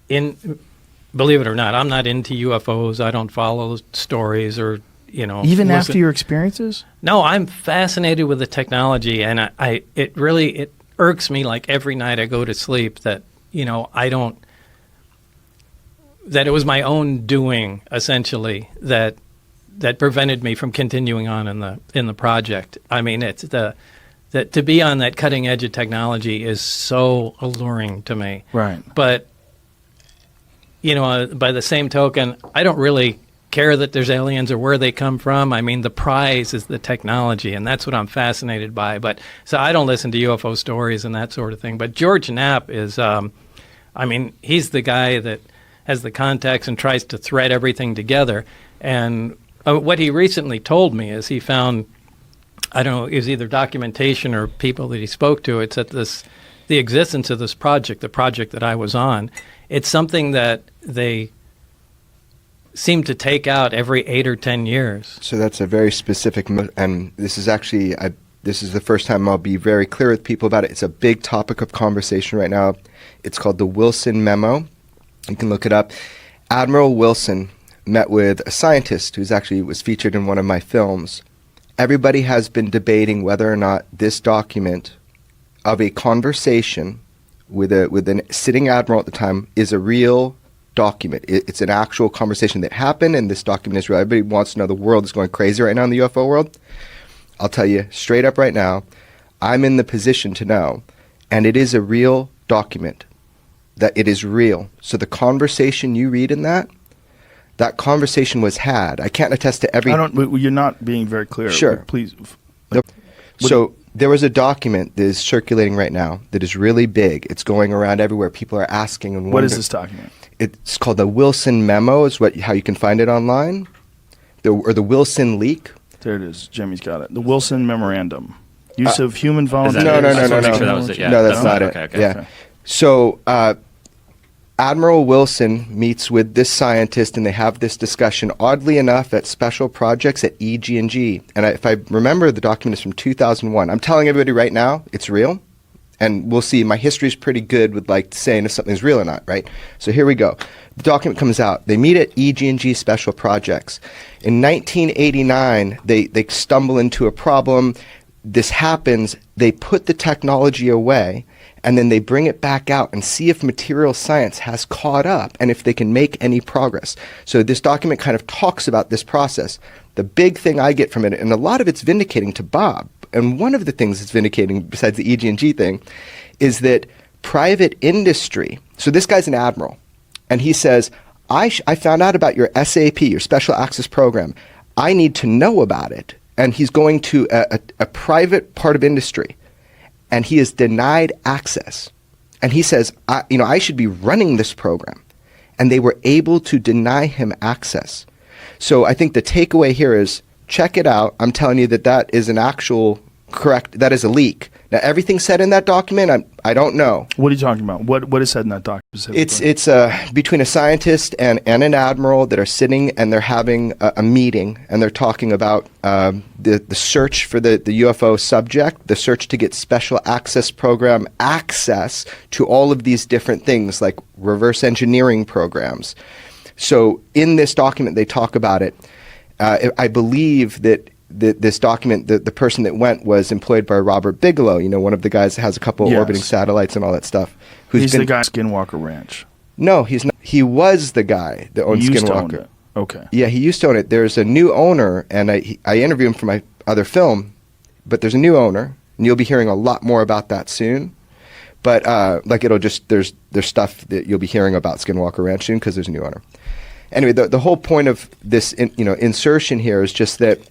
in believe it or not, I'm not into UFOs. I don't follow stories or, Even after your experiences? No, I'm fascinated with the technology, and it irks me like every night I go to sleep that, that it was my own doing, essentially, that prevented me from continuing on in the project. I mean, it's that to be on that cutting edge of technology is so alluring to me. Right. But by the same token, I don't really care that there's aliens or where they come from. I mean, the prize is the technology, and that's what I'm fascinated by. But so I don't listen to UFO stories and that sort of thing. But George Knapp is, he's the guy that has the contacts and tries to thread everything together. And what he recently told me is he found, I don't know, it was either documentation or people that he spoke to. It's that the existence of this project, the project that I was on, it's something that they seem to take out every 8 or 10 years. So that's a very specific, and this is actually, this is the first time I'll be very clear with people about it. It's a big topic of conversation right now. It's called the Wilson Memo. You can look it up. Admiral Wilson met with a scientist who's actually was featured in one of my films. Everybody has been debating whether or not this document of a conversation with a sitting admiral at the time is a real document. It's an actual conversation that happened, and this document is real. Everybody wants to know. The world is going crazy right now in the UFO world. I'll tell you straight up right now, I'm in the position to know, and it is a real document, that it is real. So the conversation you read in that conversation was had. I can't attest to every... You're not being very clear. Sure. Please. So there was a document that is circulating right now that is really big. It's going around everywhere. People are asking and wondering. What is this document? It's called the Wilson Memo, is how you can find it online, or the Wilson Leak. There it is. Jimmy's got it. The Wilson Memorandum. Use of human volunteers. No. No, that's not it. Okay. Yeah. So Admiral Wilson meets with this scientist, and they have this discussion, oddly enough, at special projects at EG&G. And if I remember, the document is from 2001. I'm telling everybody right now, it's real. And we'll see. My history is pretty good with saying if something's real or not, right? So here we go. The document comes out. They meet at EG&G Special Projects. In 1989, they stumble into a problem. This happens. They put the technology away, and then they bring it back out and see if material science has caught up and if they can make any progress. So this document kind of talks about this process. The big thing I get from it, and a lot of it's vindicating to Bob, and one of the things it's vindicating, besides the EG&G thing, is that private industry, so this guy's an admiral, and he says, I found out about your SAP, your Special Access Program. I need to know about it. And he's going to a private part of industry, and he is denied access. And he says, I should be running this program. And they were able to deny him access. So I think the takeaway here is, check it out. I'm telling you that is an actual correct, that is a leak. Now, everything said in that document, I don't know. What are you talking about? What is said in that document? It's between a scientist and an admiral that are sitting, and they're having a meeting, and they're talking about the search for the UFO subject, the search to get special access program access to all of these different things like reverse engineering programs. So in this document, they talk about it. I believe that this document, the person that went was employed by Robert Bigelow, one of the guys that has a couple orbiting satellites and all that stuff. He's the guy at Skinwalker Ranch. No, he's not. He was the guy that owned Skinwalker. To own it. Okay. Yeah, he used to own it. There's a new owner, and I interviewed him for my other film, but there's a new owner, and you'll be hearing a lot more about that soon. But there's stuff that you'll be hearing about Skinwalker Ranch soon because there's a new owner. Anyway, the whole point of this insertion here is just that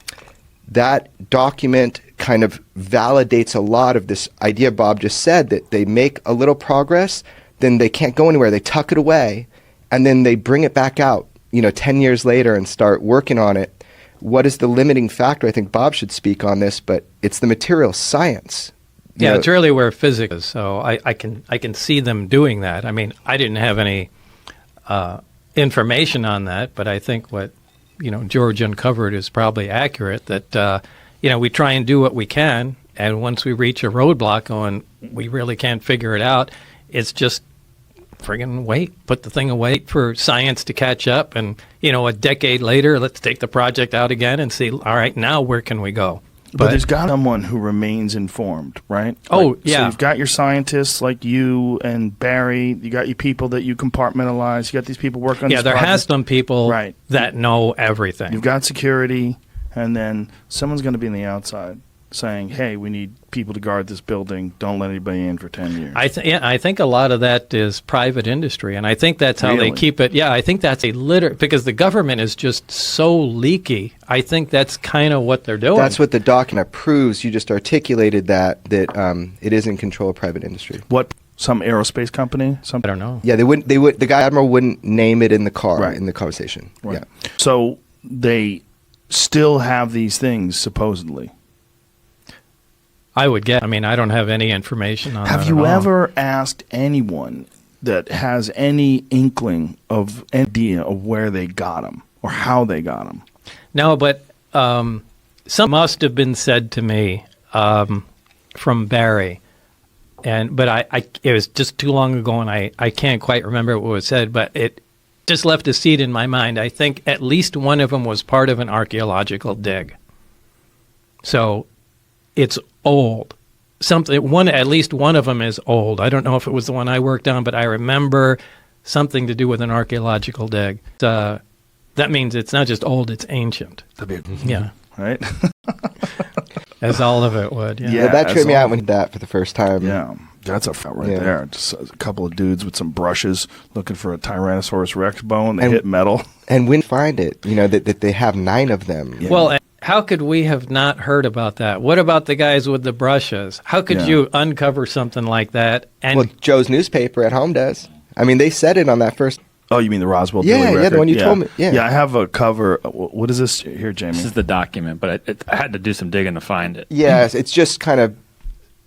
document kind of validates a lot of this idea Bob just said, that they make a little progress, then they can't go anywhere. They tuck it away, and then they bring it back out, 10 years later and start working on it. What is the limiting factor? I think Bob should speak on this, but it's the material science. Yeah, it's really where physics is. So I can see them doing that. I mean, I didn't have any information on that, but I think what George uncovered is probably accurate, that, we try and do what we can, and once we reach a roadblock going, we really can't figure it out, it's just friggin' wait, put the thing away for science to catch up. And, a decade later, let's take the project out again and see, all right, now where can we go? But there's got someone who remains informed, right? Oh, yeah. So you've got your scientists like you and Barry. You got your people that you compartmentalize. You got these people working on Yeah, this there project. has some people Right. that know everything. You've got security, and then someone's going to be on the outside saying, hey, we need people to guard this building. Don't let anybody in for 10 years. I think a lot of that is private industry, and I think that's how Really? they keep it. Yeah, I think that's because the government is just so leaky. I think that's kind of what they're doing. That's what the document proves. You just articulated that it is in control of private industry. What? Some aerospace company? I don't know. Yeah, they wouldn't. The guy admiral wouldn't name it in the car Right. in the conversation. Right. Yeah. So they still have these things, supposedly. I would get. I mean, I don't have any information on that. Have you at all. ever asked anyone that has any inkling of idea of where they got them or how they got them? No, but some must have been said to me from Barry, but it was just too long ago, and I can't quite remember what was said, but it just left a seed in my mind. I think at least one of them was part of an archaeological dig. So it's old. At least one of them is old. I don't know if it was the one I worked on, but I remember something to do with an archaeological dig. That means it's not just old; it's ancient. Yeah, Right? as all of it would. Yeah. Yeah, that as tripped me all- out when he did that for the first time. Yeah. That's a fact right Yeah. there. Just a couple of dudes with some brushes looking for a Tyrannosaurus Rex bone. They And- hit metal. And when you find it, that they have 9 of them. Yeah. Well, how could we have not heard about that? What about the guys with the brushes? How could Yeah. you uncover something like that? And Well, Joe's newspaper at home does. I mean, they said it on that first. Oh, you mean the Roswell Yeah, Daily yeah, the record? one you told me, yeah. I have a cover. What is this here, Jamie? This is the document, but I had to do some digging to find it. Yes, it's just kind of.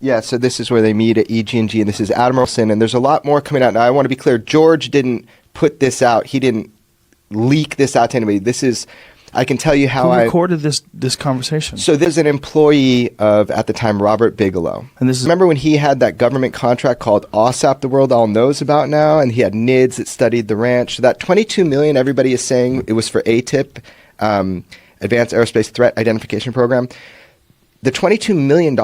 Yeah, so this is where they meet at EG&G, and this is Admiral Sin, and there's a lot more coming out. Now, I want to be clear, George didn't put this out. He didn't leak this out to anybody. This is, I can tell you how Who I... recorded this conversation? So there's an employee of, at the time, Robert Bigelow. And this is- Remember when he had that government contract called OSAP the world all knows about now, and he had NIDS that studied the ranch. So that $22 million, everybody is saying it was for ATIP, Advanced Aerospace Threat Identification Program. The $22 million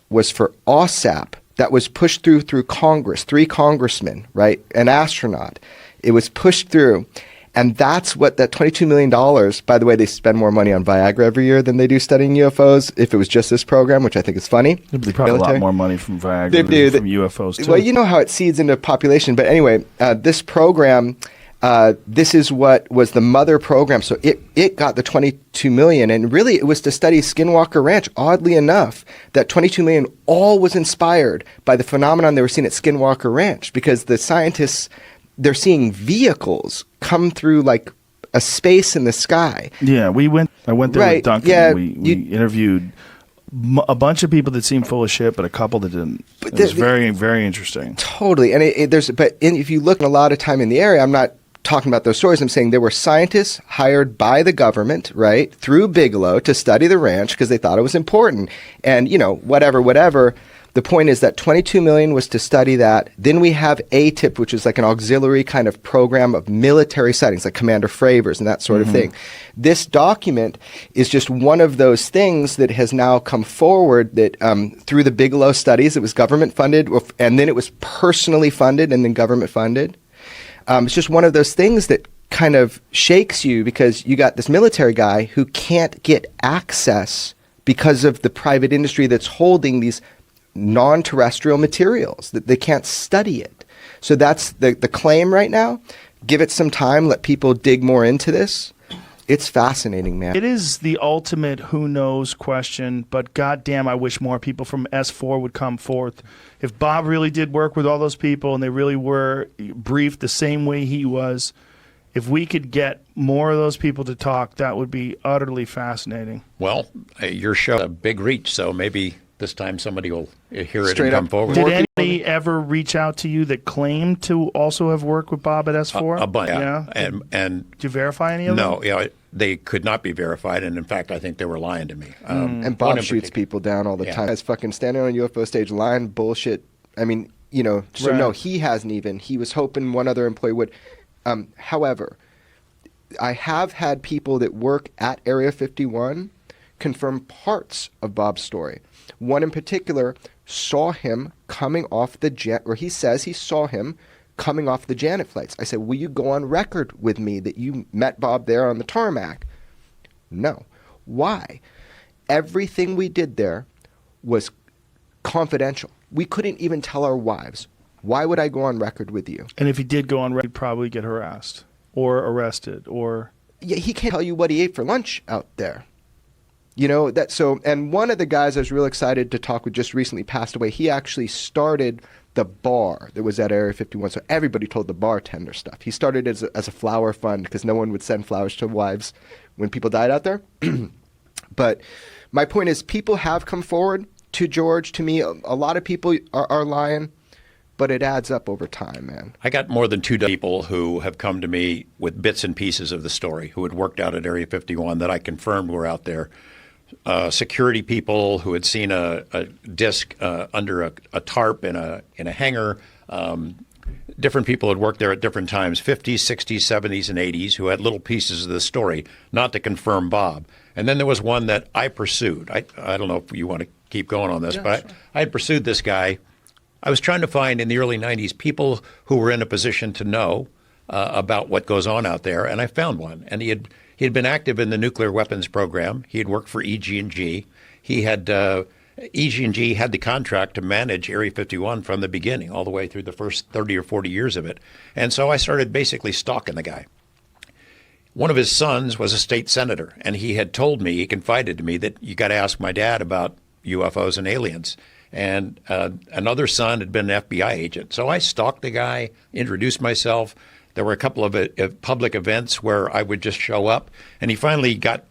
was for OSAP that was pushed through Congress, 3 congressmen, right, an astronaut. It was pushed through. And that's what that $22 million, by the way, they spend more money on Viagra every year than they do studying UFOs. If it was just this program, which I think is funny. They probably a lot Military. more money from Viagra They do. than from UFOs, too. Well, you know how it seeds into population. But anyway, this program, this is what was the mother program. So it got the $22 million. And really, it was to study Skinwalker Ranch. Oddly enough, that $22 million all was inspired by the phenomenon they were seeing at Skinwalker Ranch. Because the scientists, they're seeing vehicles come through like a space in the sky. Yeah, I went there with Right, Duncan. yeah, And we interviewed a bunch of people that seemed full of shit, but a couple that didn't. But It was the- very, very interesting. Totally. And if you look a lot of time in the area, I'm not talking about those stories. I'm saying there were scientists hired by the government, right, through Bigelow to study the ranch because they thought it was important. And, whatever. The point is that $22 million was to study that. Then we have ATIP, which is like an auxiliary kind of program of military sightings, like Commander Fravers and that sort of thing. This document is just one of those things that has now come forward that through the Bigelow studies, it was government funded, and then it was personally funded and then government funded. It's just one of those things that kind of shakes you because you got this military guy who can't get access because of the private industry that's holding these non-terrestrial materials, that they can't study it. So that's the claim right now. Give it some time, let people dig more into this. It's fascinating, man. It is the ultimate who knows question, but goddamn, I wish more people from S4 would come forth. If Bob really did work with all those people and they really were briefed the same way he was, if we could get more of those people to talk, that would be utterly fascinating. Well, your show a big reach, so maybe this time somebody will hear it Straight and come up. forward. Did More anybody ever reach out to you that claimed to also have worked with Bob at S4? A bunch, Yeah. and Did you verify any of them? no, they could not be verified, and in fact, I think they were lying to me. And one Bob in shoots particular. people down all the Yeah. time. Guys fucking standing on a UFO stage lying bullshit. I mean, So no, Right. he hasn't even. He was hoping one other employee would. However, I have had people that work at Area 51 confirm parts of Bob's story. One in particular saw him coming off the jet, or he says he saw him coming off the Janet flights. I said, will you go on record with me that you met Bob there on the tarmac? No. Why? Everything we did there was confidential. We couldn't even tell our wives. Why would I go on record with you? And if he did go on record, he'd probably get harassed or arrested or... Yeah, he can't tell you what he ate for lunch out there. And one of the guys I was real excited to talk with just recently passed away. He actually started the bar that was at Area 51. So everybody told the bartender stuff. He started as a flower fund because no one would send flowers to wives when people died out there. But my point is, people have come forward to George, to me. A lot of people are lying, but it adds up over time, man. I got more than 2 people who have come to me with bits and pieces of the story, who had worked out at Area 51 that I confirmed were out there. Security people who had seen a disc under a tarp in a hangar. Different people had worked there at different times, 50s, 60s, 70s, and 80s, who had little pieces of the story, not to confirm Bob. And then there was one that I pursued. I don't know if you want to keep going on this, but I had pursued this guy. I was trying to find in the early 90s people who were in a position to know about what goes on out there, and I found one. And he had been active in the nuclear weapons program. He had worked for EG&G. He had EG&G had the contract to manage Area 51 from the beginning, all the way through the first 30 or 40 years of it. And so I started basically stalking the guy. One of his sons was a state senator, and he had told me, he confided to me, that you got to ask my dad about UFOs and aliens. And another son had been an FBI agent. So I stalked the guy, introduced myself. There were a couple of public events where I would just show up, and he finally got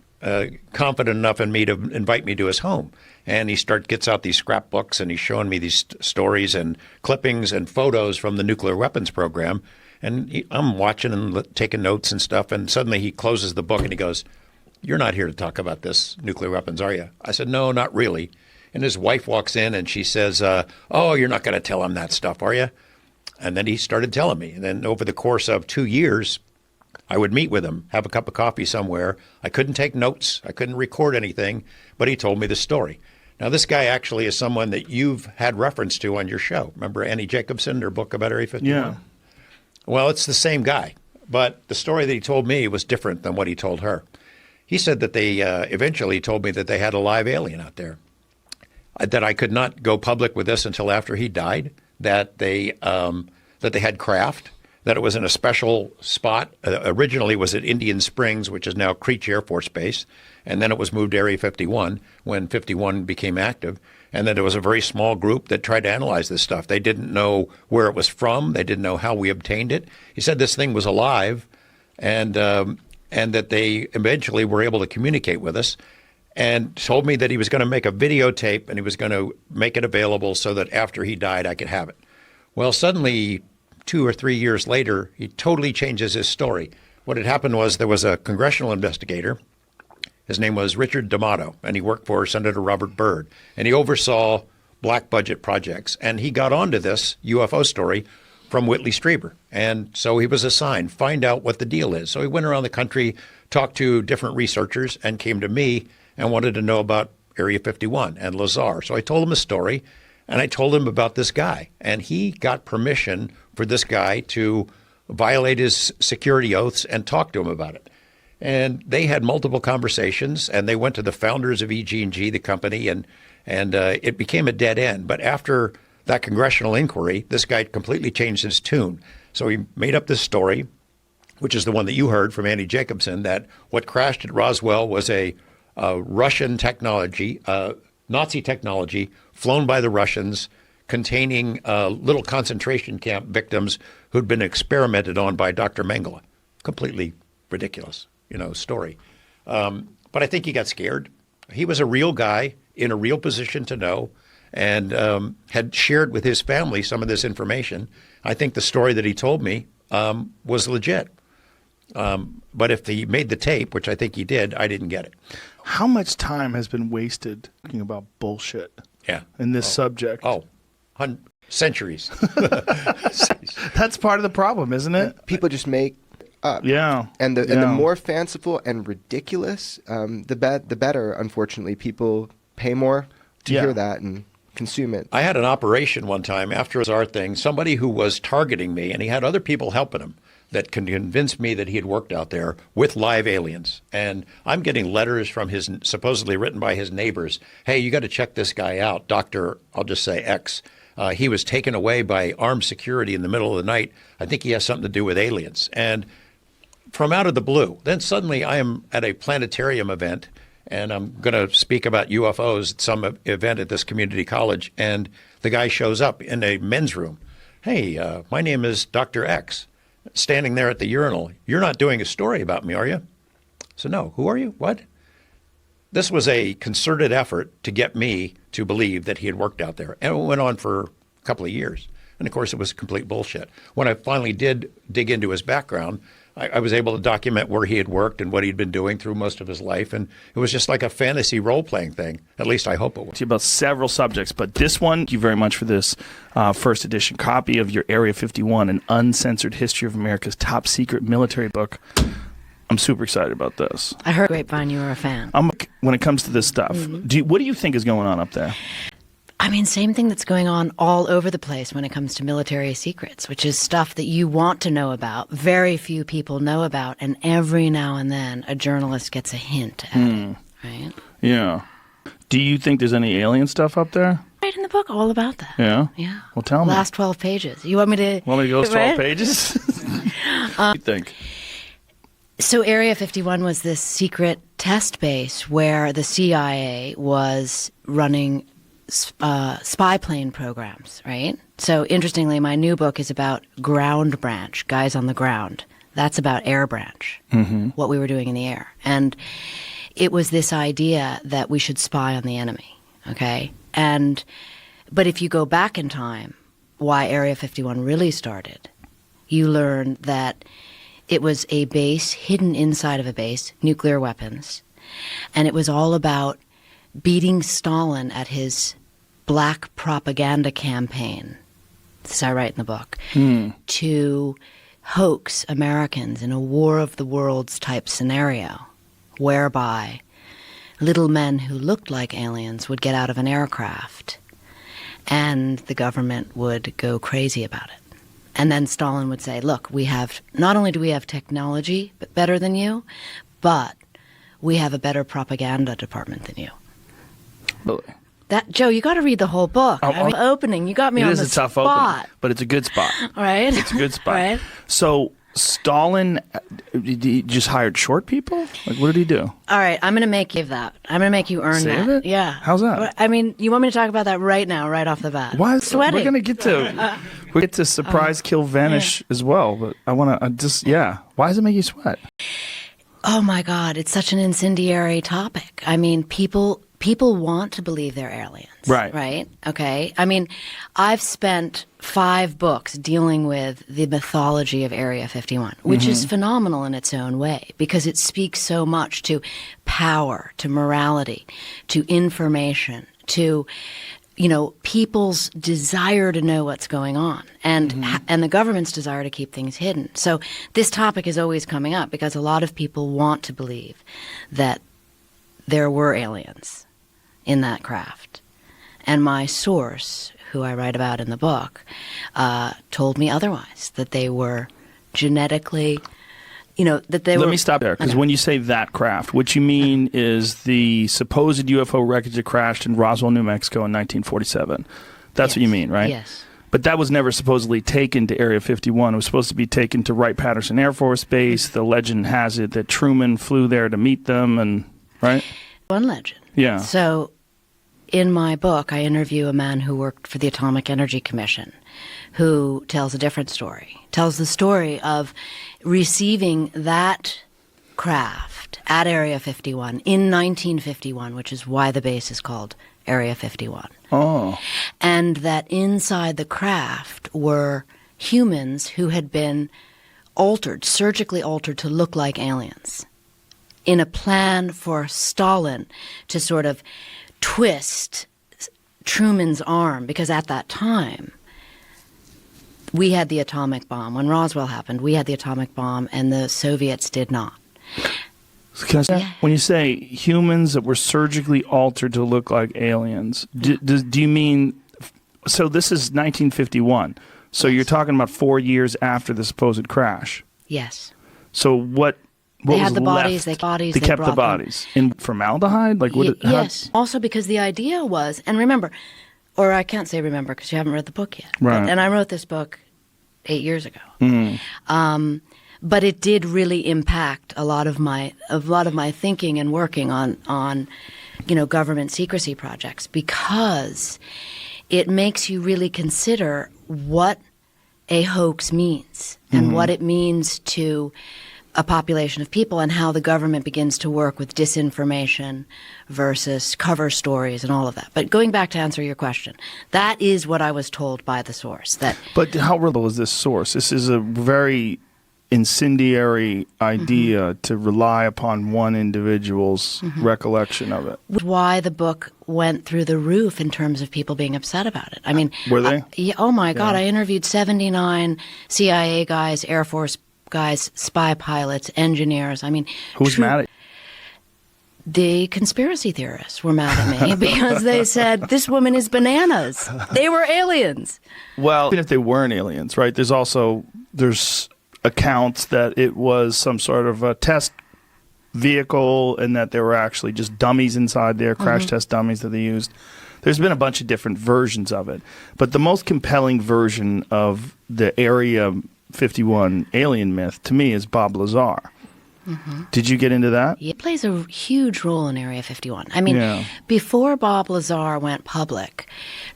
confident enough in me to invite me to his home. And he gets out these scrapbooks, and he's showing me these stories and clippings and photos from the nuclear weapons program. And I'm watching and taking notes and stuff, and suddenly he closes the book and he goes, "You're not here to talk about this nuclear weapons, are you?" I said, "No, not really." And his wife walks in and she says, "Oh, you're not going to tell him that stuff, are you?" And then he started telling me. And then over the course of 2 years, I would meet with him, have a cup of coffee somewhere. I couldn't take notes. I couldn't record anything, but he told me the story. Now, this guy actually is someone that you've had reference to on your show. Remember Annie Jacobson, her book about Area 51? Yeah. Well, it's the same guy, but the story that he told me was different than what he told her. He said that they eventually told me that they had a live alien out there, that I could not go public with this until after he died, that they had craft, that it was in a special spot. Originally it was at Indian Springs, which is now Creech Air Force Base, and then it was moved to Area 51 when 51 became active, and that it was a very small group that tried to analyze this stuff. They didn't know where it was from. They didn't know how we obtained it. He said this thing was alive, and that they eventually were able to communicate with us, and told me that he was going to make a videotape and he was going to make it available so that after he died I could have it. Well, suddenly 2 or 3 years later, he totally changes his story. What had happened was there was a congressional investigator. His name was Richard D'Amato, and he worked for Senator Robert Byrd, and he oversaw black budget projects. And he got onto this UFO story from Whitley Strieber. And so he was assigned, find out what the deal is. So he went around the country, talked to different researchers, and came to me and wanted to know about Area 51 and Lazar. So I told him a story, and I told him about this guy. And he got permission for this guy to violate his security oaths and talk to him about it. And they had multiple conversations, and they went to the founders of EG&G, the company, and it became a dead end. But after that congressional inquiry, this guy completely changed his tune. So he made up this story, which is the one that you heard from Annie Jacobson, that what crashed at Roswell was a Russian technology, Nazi technology, flown by the Russians, containing little concentration camp victims who'd been experimented on by Dr. Mengele. Completely ridiculous, story. But I think he got scared. He was a real guy in a real position to know, and had shared with his family some of this information. I think the story that he told me was legit. But if he made the tape, which I think he did, I didn't get it. How much time has been wasted talking about bullshit Yeah. in this subject? Oh, centuries. That's part of the problem, isn't it? People just make up. Yeah. And the more fanciful and ridiculous, the better. Unfortunately, people pay more to hear that and consume it. I had an operation one time after his art thing, somebody who was targeting me, and he had other people helping him that can convince me that he had worked out there with live aliens. And I'm getting letters from his, supposedly written by his neighbors. Hey, you got to check this guy out, Dr. I'll just say X. He was taken away by armed security in the middle of the night. I think he has something to do with aliens. And from out of the blue, then suddenly I am at a planetarium event, and I'm going to speak about UFOs at some event at this community college. And the guy shows up in a men's room. Hey, my name is Dr. X. Standing there at the urinal. You're not doing a story about me, are you? So no. Who are you? What? This was a concerted effort to get me to believe that he had worked out there. And it went on for a couple of years. And of course, it was complete bullshit. When I finally did dig into his background, I was able to document where he had worked and what he'd been doing through most of his life. And it was just like a fantasy role-playing thing. At least I hope it was. About several subjects, but this one, thank you very much for this first edition copy of your Area 51, an uncensored history of America's top secret military book. I'm super excited about this. I heard grapevine you were a fan. When it comes to this stuff, what do you think is going on up there? I mean, same thing that's going on all over the place when it comes to military secrets, which is stuff that you want to know about, very few people know about, and every now and then a journalist gets a hint at it, right? Yeah. Do you think there's any alien stuff up there? Right in the book, all about that. Yeah? Yeah. Well, tell me. Last 12 pages. You want me to... go 12 right? pages? What do you think? So Area 51 was this secret test base where the CIA was running spy plane programs, right? So interestingly, my new book is about ground branch, guys on the ground. That's about air branch, what we were doing in the air. And it was this idea that we should spy on the enemy, okay? But if you go back in time, why Area 51 really started, you learn that it was a base hidden inside of a base, nuclear weapons, and it was all about beating Stalin at his black propaganda campaign, this I write in the book, to hoax Americans in a War of the Worlds type scenario, whereby little men who looked like aliens would get out of an aircraft and the government would go crazy about it. And then Stalin would say, look, not only do we have technology better than you, but we have a better propaganda department than you. Really? Joe, you got to read the whole book. Opening, you got me on the spot. It is a tough opening, but it's a good spot. Right? It's a good spot. Right? So Stalin, he just hired short people? Like, what did he do? All right, I'm going to make you that. I'm going to make you earn Save that. it? Yeah. How's that? I mean, you want me to talk about that right now, right off the bat? Why? Sweating. We're going to get to surprise, kill, vanish as well. But I want to Why does it make you sweat? Oh my God, it's such an incendiary topic. I mean, people want to believe they're aliens. Right. Right? Okay. I mean, I've spent 5 books dealing with the mythology of Area 51, which is phenomenal in its own way because it speaks so much to power, to morality, to information, to people's desire to know what's going on and the government's desire to keep things hidden. So this topic is always coming up because a lot of people want to believe that there were aliens in that craft. And my source, who I write about in the book, told me otherwise, that they were genetically, that they were... Let me stop there, because when you say that craft, what you mean is the supposed UFO wreckage that crashed in Roswell, New Mexico in 1947. That's what you mean, right? Yes. But that was never supposedly taken to Area 51. It was supposed to be taken to Wright-Patterson Air Force Base. The legend has it that Truman flew there to meet them, and right? One legend. Yeah. So in my book, I interview a man who worked for the Atomic Energy Commission who tells a different story, tells the story of receiving that craft at Area 51 in 1951, which is why the base is called Area 51. Oh. And that inside the craft were humans who had been altered, surgically altered to look like aliens in a plan for Stalin to sort of twist Truman's arm, because at that time we had the atomic bomb. When Roswell happened, we had the atomic bomb, and the Soviets did not. Can I say, when you say humans that were surgically altered to look like aliens, do you mean, so this is 1951, so you're talking about 4 years after the supposed crash. Yes. So what They was had the bodies, left? they kept the brought them. bodies in formaldehyde? Like what? Yes. Also because the idea was, and remember, or I can't say remember because you haven't read the book yet. Right. And I wrote this book 8 years ago. But it did really impact a lot of my thinking and working on government secrecy projects, because it makes you really consider what a hoax means and what it means to a population of people, and how the government begins to work with disinformation versus cover stories and all of that. But going back to answer your question, that is what I was told by the source. But how reliable is this source? This is a very incendiary idea to rely upon one individual's recollection of it. Why the book went through the roof in terms of people being upset about it. I mean, were they? Oh my God! I interviewed 79 CIA guys, Air Force guys, spy pilots, engineers. I mean, who's mad at? The conspiracy theorists were mad at me because they said this woman is bananas. They were aliens. Well, even if they weren't aliens, right? There's accounts that it was some sort of a test vehicle, and that there were actually just dummies inside there, crash test dummies that they used. There's been a bunch of different versions of it, but the most compelling version of the Area 51 alien myth to me is Bob Lazar. Did you get into that? It plays a huge role in Area 51. I mean, before Bob Lazar went public,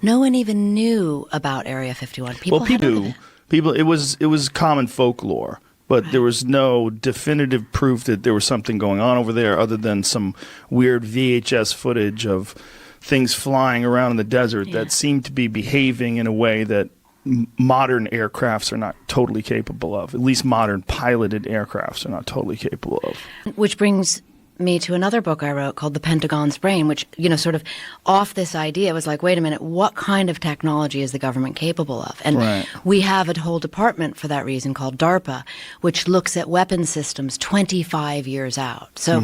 no one even knew about Area 51. People knew. It was common folklore, but there was no definitive proof that there was something going on over there, other than some weird VHS footage of things flying around in the desert that seemed to be behaving in a way that modern aircrafts are not totally capable of. At least modern piloted aircrafts are not totally capable of. Which brings me to another book I wrote called The Pentagon's Brain, which, sort of off this idea was like, wait a minute, what kind of technology is the government capable of? And we have a whole department for that reason called DARPA, which looks at weapon systems 25 years out. So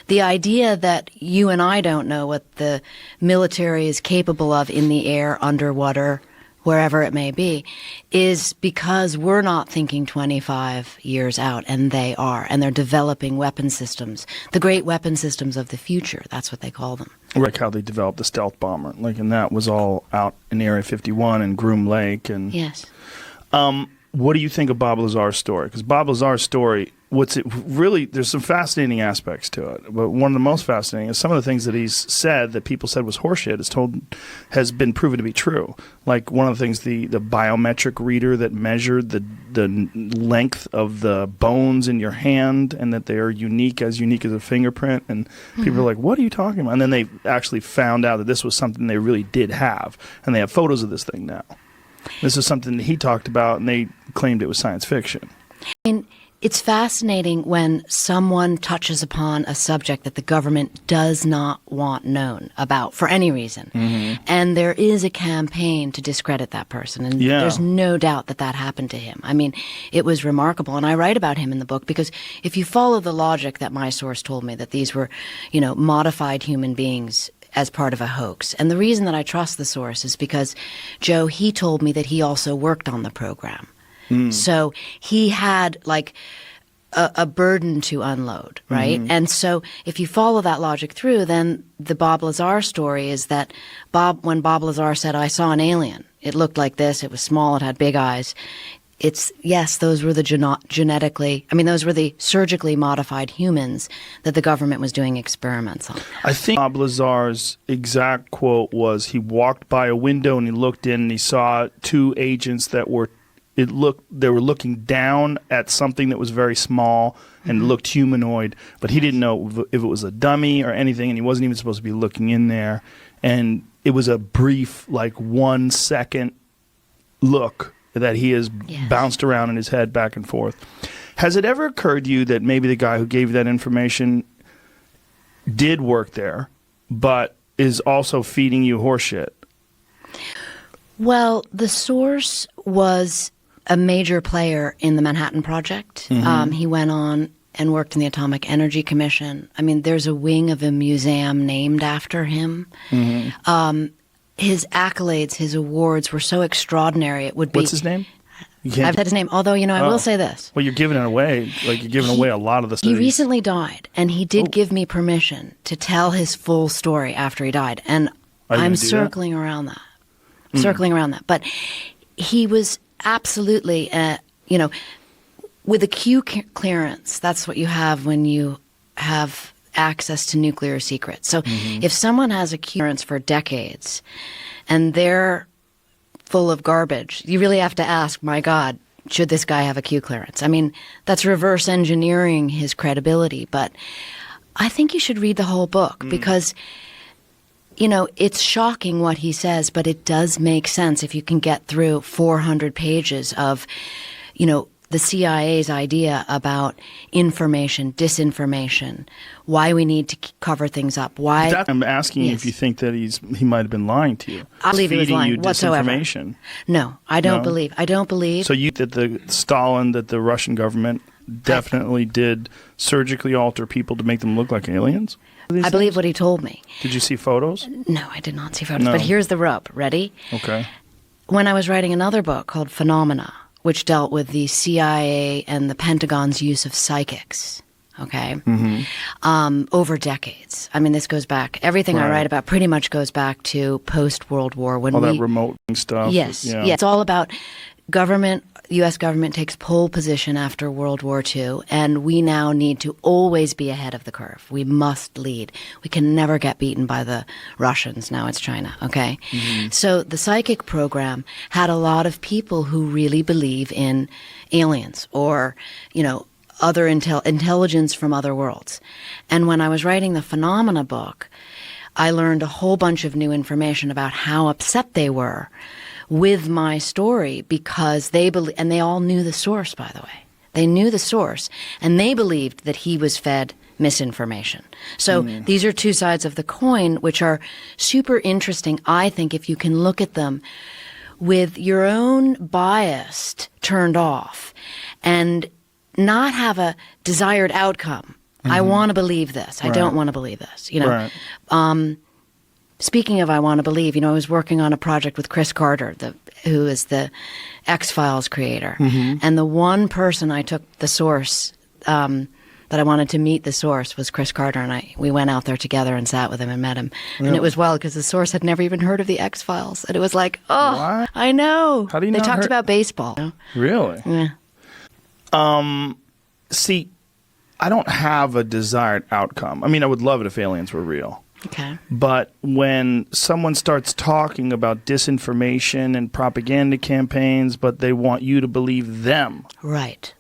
the idea that you and I don't know what the military is capable of in the air, underwater, wherever it may be, is because we're not thinking 25 years out, and they are. And they're developing weapon systems, the great weapon systems of the future. That's what they call them. Like how they developed the stealth bomber. And that was all out in Area 51 and Groom Lake. And yes. What do you think of Bob Lazar's story? Because Bob Lazar's story, there's some fascinating aspects to it. But one of the most fascinating is some of the things that he's said that people said was horseshit has been proven to be true. Like one of the things, the biometric reader that measured the length of the bones in your hand, and that they are unique as a fingerprint. And people are like, what are you talking about? And then they actually found out that this was something they really did have. And they have photos of this thing now. This is something that he talked about, and they claimed it was science fiction. And it's fascinating when someone touches upon a subject that the government does not want known about for any reason. And there is a campaign to discredit that person. And there's no doubt that happened to him. I mean, it was remarkable. And I write about him in the book because if you follow the logic that my source told me, that these were, modified human beings as part of a hoax. And the reason that I trust the source is because, Joe, he told me that he also worked on the program. So he had like a burden to unload, right? And so if you follow that logic through, then the Bob Lazar story is that when Bob Lazar said, I saw an alien, it looked like this, it was small, it had big eyes. Those were those were the surgically modified humans that the government was doing experiments on. I think Bob Lazar's exact quote was, he walked by a window and he looked in and he saw two agents that were looking down at something that was very small and looked humanoid, but he didn't know if it was a dummy or anything, and he wasn't even supposed to be looking in there. And it was a brief, 1 second look that he has bounced around in his head back and forth. Has it ever occurred to you that maybe the guy who gave you that information did work there, but is also feeding you horseshit? Well, the source was a major player in the Manhattan Project. He went on and worked in the Atomic Energy Commission. I mean, there's a wing of a museum named after him. His accolades, his awards were so extraordinary. It would be. What's his name? I've said his name, although, I will say this. Well, you're giving it away. Like, you're giving away a lot of the He recently died, and he did give me permission to tell his full story after he died. And I'm circling around that. Circling around that. But he was absolutely, with a Q clearance, that's what you have when you have access to nuclear secrets. So if someone has a Q clearance for decades and they're full of garbage, you really have to ask, my God, should this guy have a Q clearance? I mean, that's reverse engineering his credibility. But I think you should read the whole book because, it's shocking what he says, but it does make sense if you can get through 400 pages of, the CIA's idea about information, disinformation, why we need to cover things up. Why I'm asking you if you think that he might have been lying to you. I believe he was lying you whatsoever. Disinformation. No, I don't believe. I don't believe. So you that the Russian government definitely did surgically alter people to make them look like aliens? I believe what he told me. Did you see photos? No, I did not see photos. No. But here's the rub. Ready? Okay. When I was writing another book called Phenomena, which dealt with the CIA and the Pentagon's use of psychics, over decades. I mean, this goes back. Everything I write about pretty much goes back to post-World War. When all that remote stuff. Yes. Yeah, it's all about government. U.S. government takes pole position after World War II, and we now need to always be ahead of the curve. We must lead. We can never get beaten by the Russians. Now it's China, okay? So the psychic program had a lot of people who really believe in aliens or, other intelligence from other worlds. And when I was writing the Phenomena book, I learned a whole bunch of new information about how upset they were with my story because and they all knew the source, by the way. They knew the source, and they believed that he was fed misinformation. So these are two sides of the coin, which are super interesting, I think, if you can look at them with your own bias turned off and not have a desired outcome. I want to believe this. I don't want to believe this. Speaking of I want to believe, I was working on a project with Chris Carter, who is the X-Files creator. And the one person I took the source, that I wanted to meet the source was Chris Carter. And we went out there together and sat with him and met him. Really? And it was wild because the source had never even heard of the X-Files. And it was like, what? I know. How do you They not talked about baseball. Really? Yeah. See, I don't have a desired outcome. I mean, I would love it if aliens were real. Okay. But when someone starts talking about disinformation and propaganda campaigns, but they want you to believe them. Right.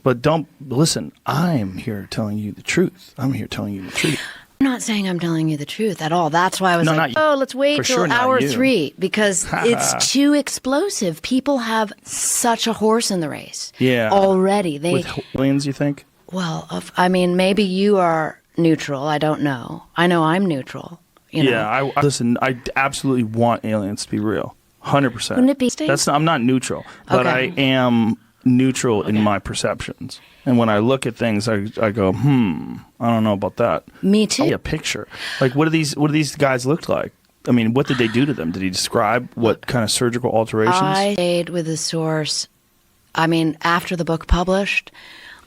But don't listen, I'm here telling you the truth. I'm here telling you the truth. I'm not saying I'm telling you the truth at all. That's why I was let's wait till hour 3 because it's too explosive. People have such a horse in the race. Yeah. Already. With aliens, you think? Well, maybe you are neutral. I don't know. I know I'm neutral. Yeah, listen, I absolutely want aliens to be real. 100%. Wouldn't it be I'm not neutral, but I am neutral in my perceptions. And when I look at things, I go, I don't know about that. Me too. A picture. Like, what do these guys look like? I mean, what did they do to them? Did he describe what kind of surgical alterations? I stayed with the source. I mean, after the book published,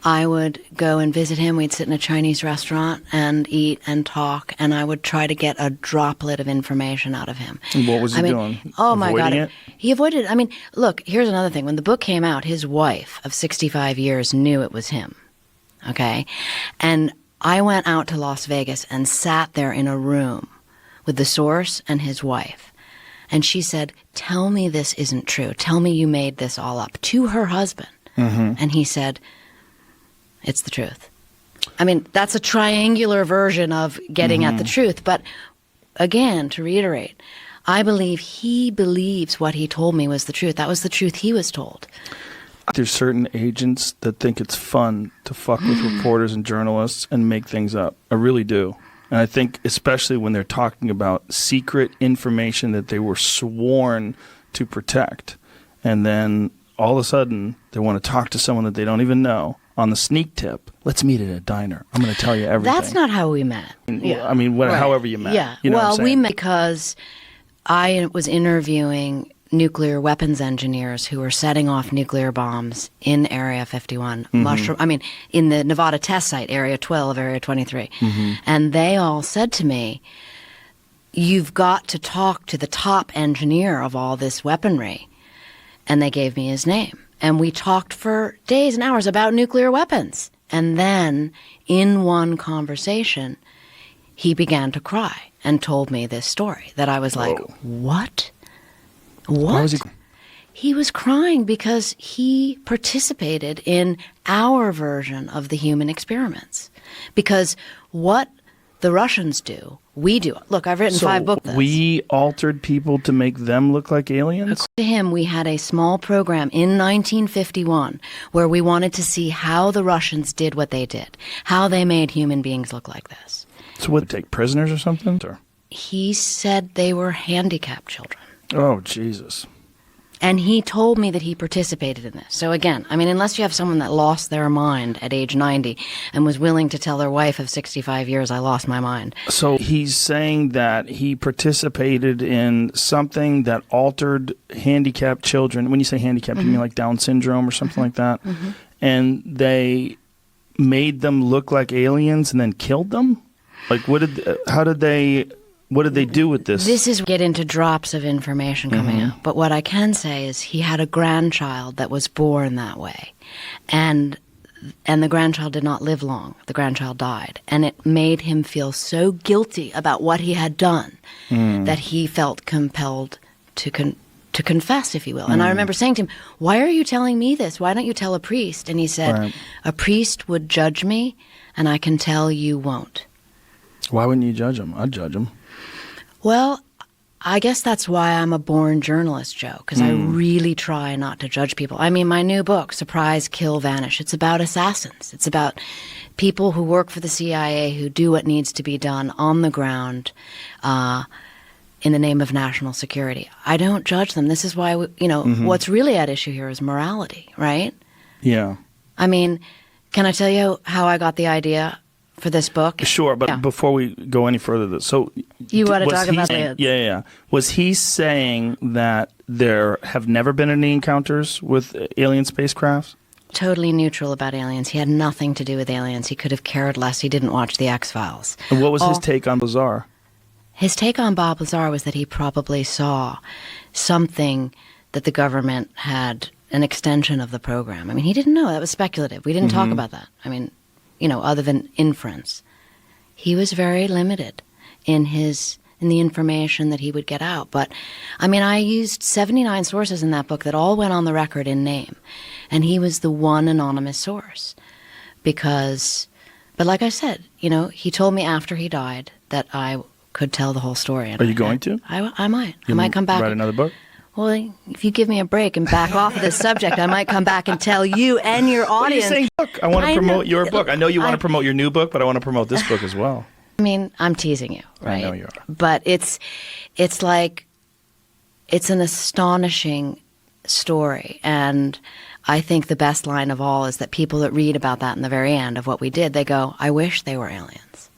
I would go and visit him. We'd sit in a Chinese restaurant and eat and talk, and I would try to get a droplet of information out of him. And what was he doing? Oh, my God. It? He avoided it. I mean, look, here's another thing. When the book came out, his wife of 65 years knew it was him, okay? And I went out to Las Vegas and sat there in a room with the source and his wife. And she said, tell me this isn't true. Tell me you made this all up, to her husband. And he said, it's the truth. I mean, that's a triangular version of getting at the truth. But again, to reiterate, I believe he believes what he told me was the truth. That was the truth he was told. There's certain agents that think it's fun to fuck with reporters and journalists and make things up. I really do. And I think especially when they're talking about secret information that they were sworn to protect. And then all of a sudden they want to talk to someone that they don't even know on the sneak tip. Let's meet at a diner. I'm going to tell you everything. That's not how we met. I mean, Right. however you met. Yeah. You know what Well, I'm we saying? met because I was interviewing nuclear weapons engineers who were setting off nuclear bombs in Area 51, in the Nevada test site, Area 12, Area 23. And they all said to me, you've got to talk to the top engineer of all this weaponry. And they gave me his name. And we talked for days and hours about nuclear weapons. And then, in one conversation, he began to cry and told me this story that I was like, what? What? Why was he? He was crying because he participated in our version of the human experiments. Because what the Russians do, we do. Look, I've written 5 books. We altered people to make them look like aliens? According to him, we had a small program in 1951 where we wanted to see how the Russians did what they did, how they made human beings look like this. So what, take prisoners or something? Or? He said they were handicapped children. Oh, Jesus. And he told me that he participated in this. So again, I mean, unless you have someone that lost their mind at age 90 and was willing to tell their wife of 65 years, I lost my mind. So he's saying that he participated in something that altered handicapped children. When you say handicapped, you mean like Down syndrome or something like that? And they made them look like aliens and then killed them? Like, what did they do with this? This is get into drops of information coming out. But what I can say is he had a grandchild that was born that way. And the grandchild did not live long. The grandchild died. And it made him feel so guilty about what he had done that he felt compelled to confess, if you will. And I remember saying to him, why are you telling me this? Why don't you tell a priest? And he said, a priest would judge me, and I can tell you won't. Why wouldn't you judge him? I'd judge him. Well, I guess that's why I'm a born journalist, Joe, because I really try not to judge people. I mean, my new book, Surprise, Kill, Vanish, it's about assassins. It's about people who work for the CIA who do what needs to be done on the ground in the name of national security. I don't judge them. This is why, what's really at issue here is morality, right? Yeah. I mean, can I tell you how I got the idea for this book? Sure, but before we go any further, so you want to talk about it? Yeah. Was he saying that there have never been any encounters with alien spacecrafts? Totally neutral about aliens. He had nothing to do with aliens. He could have cared less. He didn't watch the X-Files. And what was his take on Lazar? His take on Bob Lazar was that he probably saw something that the government had an extension of the program. I mean, he didn't know. That was speculative. We didn't talk about that. I mean, other than inference. He was very limited in the information that he would get out. But, I mean, I used 79 sources in that book that all went on the record in name. And he was the one anonymous source. But like I said, he told me after he died that I could tell the whole story. Are you going to? I might. I might come back. Write another book? Well, if you give me a break and back off of this subject, I might come back and tell you and your audience. What are you saying? Book? I want to promote your book. I know you want to promote your new book, but I want to promote this book as well. I mean, I'm teasing you, right? I know you are. But it's like, it's an astonishing story. And I think the best line of all is that people that read about that in the very end of what we did, they go, I wish they were aliens.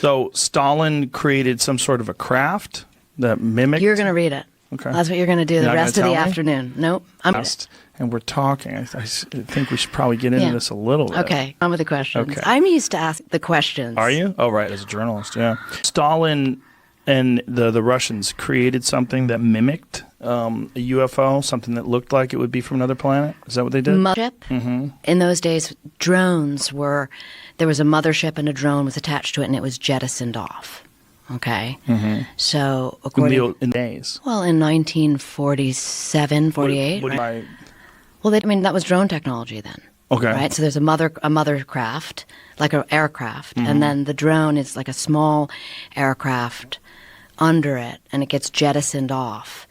So Stalin created some sort of a craft that mimicked. You're going to read it. Okay. That's what you're going to do the rest of the afternoon. Nope. And we're talking. I think we should probably get into this a little bit. Okay. On with the questions. Okay. I'm used to ask the questions. Are you? Oh, right. As a journalist, yeah. Stalin and the Russians created something that mimicked a UFO, something that looked like it would be from another planet. Is that what they did? Mothership. In those days, drones were. There was a mothership and a drone was attached to it, and it was jettisoned off. Okay? So, according... In days. Well, in 1947, 48. Right? Well, that was drone technology then. Okay. Right? So there's a mother craft, like an aircraft, and then the drone is like a small aircraft under it, and it gets jettisoned off.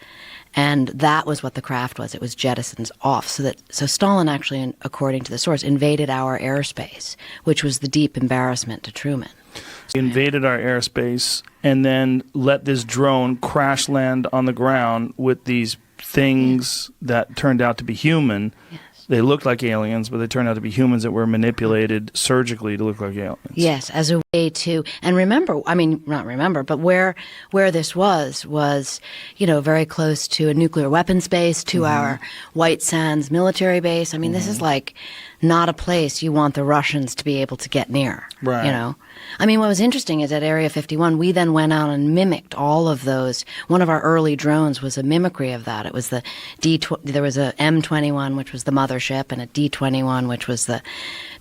And that was what the craft was. It was jettisoned off. So Stalin actually, according to the source, invaded our airspace, which was the deep embarrassment to Truman. He invaded our airspace and then let this drone crash land on the ground with these things that turned out to be human. Yes. They looked like aliens, but they turned out to be humans that were manipulated surgically to look like aliens. Yes, as a way to, and remember, I mean, not remember, but where this was, very close to a nuclear weapons base, to our White Sands military base. I mean, this is like not a place you want the Russians to be able to get near. Right. I mean, what was interesting is at Area 51, we then went out and mimicked all of those. One of our early drones was a mimicry of that. It was the there was a M21, which was the mothership, and a D21, which was the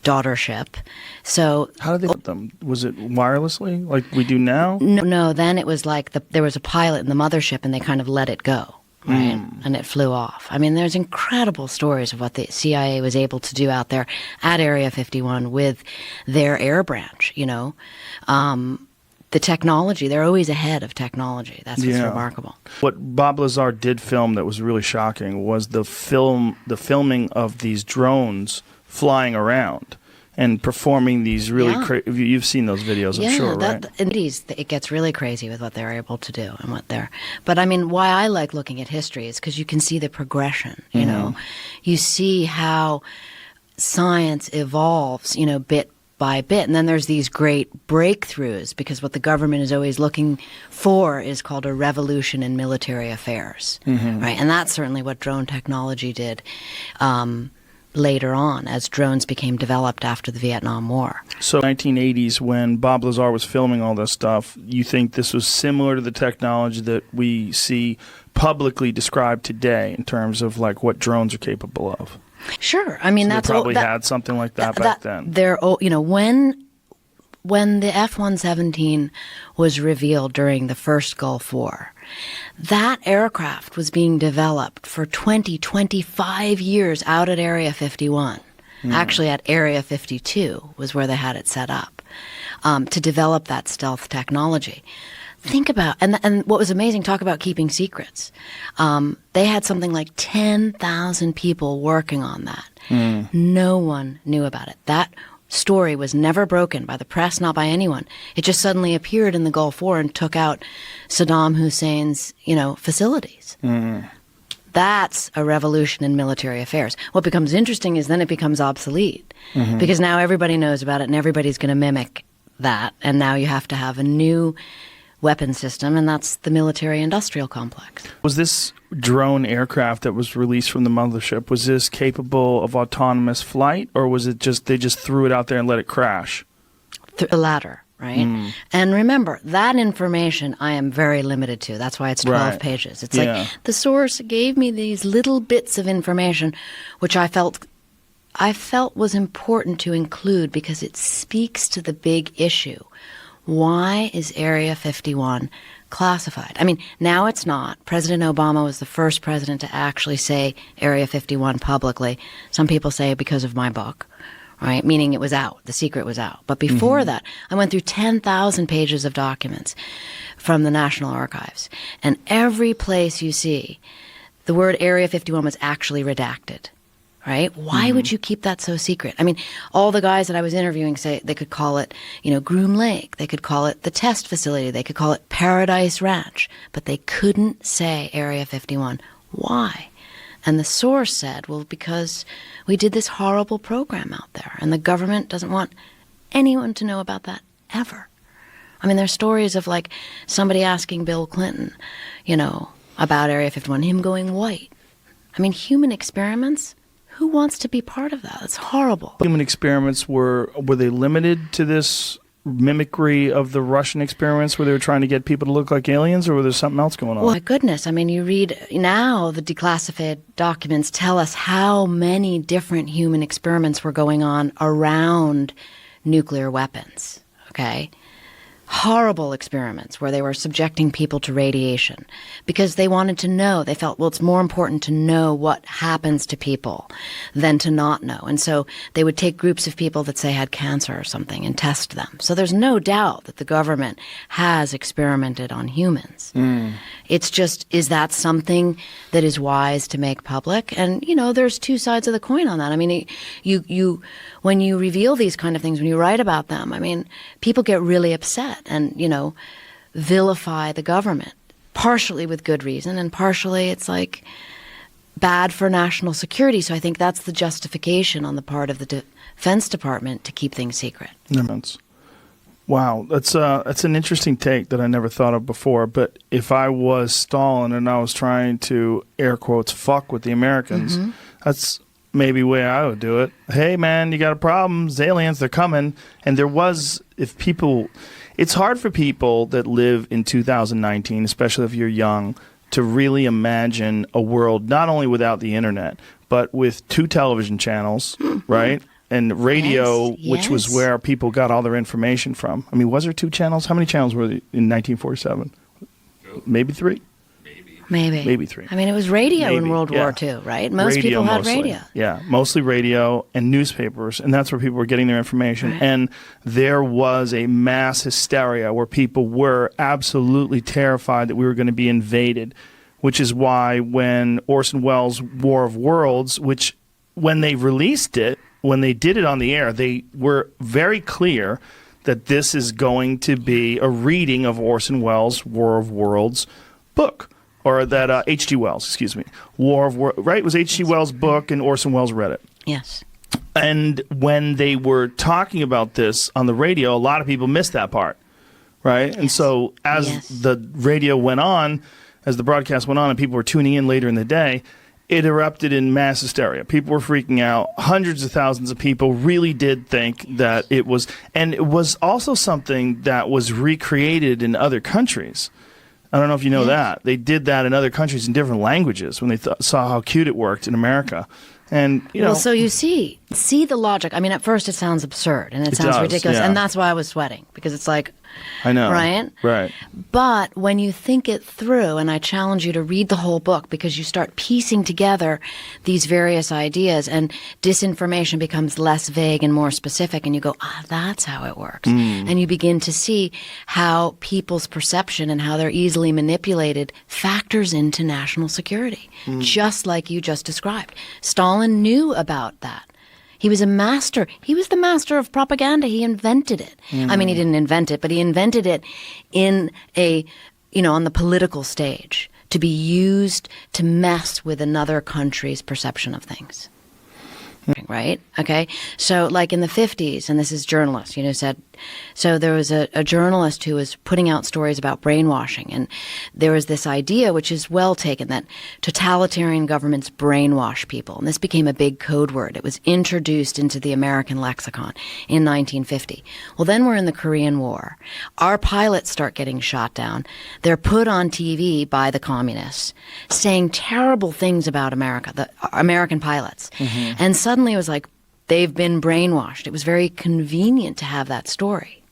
daughter ship. So how did they put them? Was it wirelessly like we do now? No. Then it was like there was a pilot in the mothership, and they kind of let it go. Right, and it flew off. I mean, there's incredible stories of what the CIA was able to do out there at Area 51 with their air branch. The technology, they're always ahead of technology. That's what's remarkable. What Bob Lazar did film that was really shocking was the filming of these drones flying around and performing these really you've seen those videos, I'm sure, right? It gets really crazy with what they're able to do and what they're. But I mean, why I like looking at history is because you can see the progression. You see how science evolves, bit by bit, and then there's these great breakthroughs because what the government is always looking for is called a revolution in military affairs, right? And that's certainly what drone technology did. Later on, as drones became developed after the Vietnam War. So 1980s, when Bob Lazar was filming all this stuff, you think this was similar to the technology that we see publicly described today in terms of like what drones are capable of? Sure. I mean, so that's they probably had something like that back then. When the F-117 was revealed during the first Gulf War, that aircraft was being developed for 25 years out at Area 51. Actually, at Area 52 was where they had it set up to develop that stealth technology. Think about, and what was amazing, talk about keeping secrets. They had something like 10,000 people working on that. No one knew about it. That story was never broken by the press, not by anyone. It just suddenly appeared in the Gulf War and took out Saddam Hussein's, facilities. That's a revolution in military affairs. What becomes interesting is then it becomes obsolete because now everybody knows about it and everybody's going to mimic that. And now you have to have a new weapon system, and that's the military-industrial complex. Was this drone aircraft that was released from the mothership, was this capable of autonomous flight, or was it just they just threw it out there and let it crash? The latter, right? And remember, that information I am very limited to. That's why it's 12 pages. It's like the source gave me these little bits of information, which I felt was important to include because it speaks to the big issue. Why is Area 51 classified? I mean, now it's not. President Obama was the first president to actually say Area 51 publicly. Some people say because of my book, right? Meaning it was out. The secret was out. But before that, I went through 10,000 pages of documents from the National Archives. And every place you see, the word Area 51 was actually redacted. Right? Why would you keep that so secret? I mean, all the guys that I was interviewing say they could call it, Groom Lake. They could call it the test facility. They could call it Paradise Ranch. But they couldn't say Area 51. Why? And the source said, well, because we did this horrible program out there, and the government doesn't want anyone to know about that ever. I mean, there's stories of, like, somebody asking Bill Clinton, about Area 51, him going white. I mean, human experiments? Who wants to be part of that? It's horrible. Human experiments, were they limited to this mimicry of the Russian experiments where they were trying to get people to look like aliens, or was there something else going on? Well, my goodness. I mean, you read now the declassified documents tell us how many different human experiments were going on around nuclear weapons, okay? Horrible experiments where they were subjecting people to radiation because they wanted to know. They felt, well, it's more important to know what happens to people than to not know. And so they would take groups of people that, say, had cancer or something and test them. So there's no doubt that the government has experimented on humans. It's just, is that something that is wise to make public? And, there's two sides of the coin on that. I mean, you when you reveal these kind of things, when you write about them, I mean, people get really upset and, vilify the government, partially with good reason, and partially it's like, bad for national security. So I think that's the justification on the part of the Defense Department to keep things secret. Wow, that's an interesting take that I never thought of before. But if I was Stalin and I was trying to, air quotes, fuck with the Americans, that's maybe the way I would do it. Hey, man, you got a problem. It's aliens, they're coming. And there was, if people, it's hard for people that live in 2019, especially if you're young, to really imagine a world not only without the internet, but with 2 television channels, right? And radio, which was where people got all their information from. I mean, was there 2 channels? How many channels were there in 1947? Maybe 3? Maybe 3. I mean, it was radio in World War II, right? Most people had radio. Yeah, mostly radio and newspapers, and that's where people were getting their information. Right. And there was a mass hysteria where people were absolutely terrified that we were going to be invaded, which is why when Orson Welles' War of Worlds, which when they released it, when they did it on the air, they were very clear that this is going to be a reading of Orson Welles' War of Worlds book. Or that H.G. Wells, excuse me. War of Worlds, right? It was H.G. Wells' book, and Orson Welles read it. Yes. And when they were talking about this on the radio, a lot of people missed that part, right? Yes. And so as the radio went on, as the broadcast went on, and people were tuning in later in the day, it erupted in mass hysteria. People were freaking out. Hundreds of thousands of people really did think that it was, and it was also something that was recreated in other countries. I don't know if you know that. They did that in other countries in different languages when they saw how cute it worked in America. And, you know. Well, so you see the logic. I mean, at first it sounds absurd and it sounds ridiculous. Yeah. And that's why I was sweating, because it's like, I know. Right? Right. But when you think it through, and I challenge you to read the whole book, because you start piecing together these various ideas and disinformation becomes less vague and more specific, and you go, that's how it works. And you begin to see how people's perception and how they're easily manipulated factors into national security, just like you just described. Stalin knew about that. He was a master. He was the master of propaganda. He invented it. I mean, he didn't invent it, but he invented it in on the political stage to be used to mess with another country's perception of things. Right? Okay. So like in the 50s, and this is journalists, said, so there was a journalist who was putting out stories about brainwashing. And there was this idea, which is well taken, that totalitarian governments brainwash people. And this became a big code word. It was introduced into the American lexicon in 1950. Well, then we're in the Korean War. Our pilots start getting shot down. They're put on TV by the communists saying terrible things about America, the American pilots. And suddenly it was like, they've been brainwashed. It was very convenient to have that story.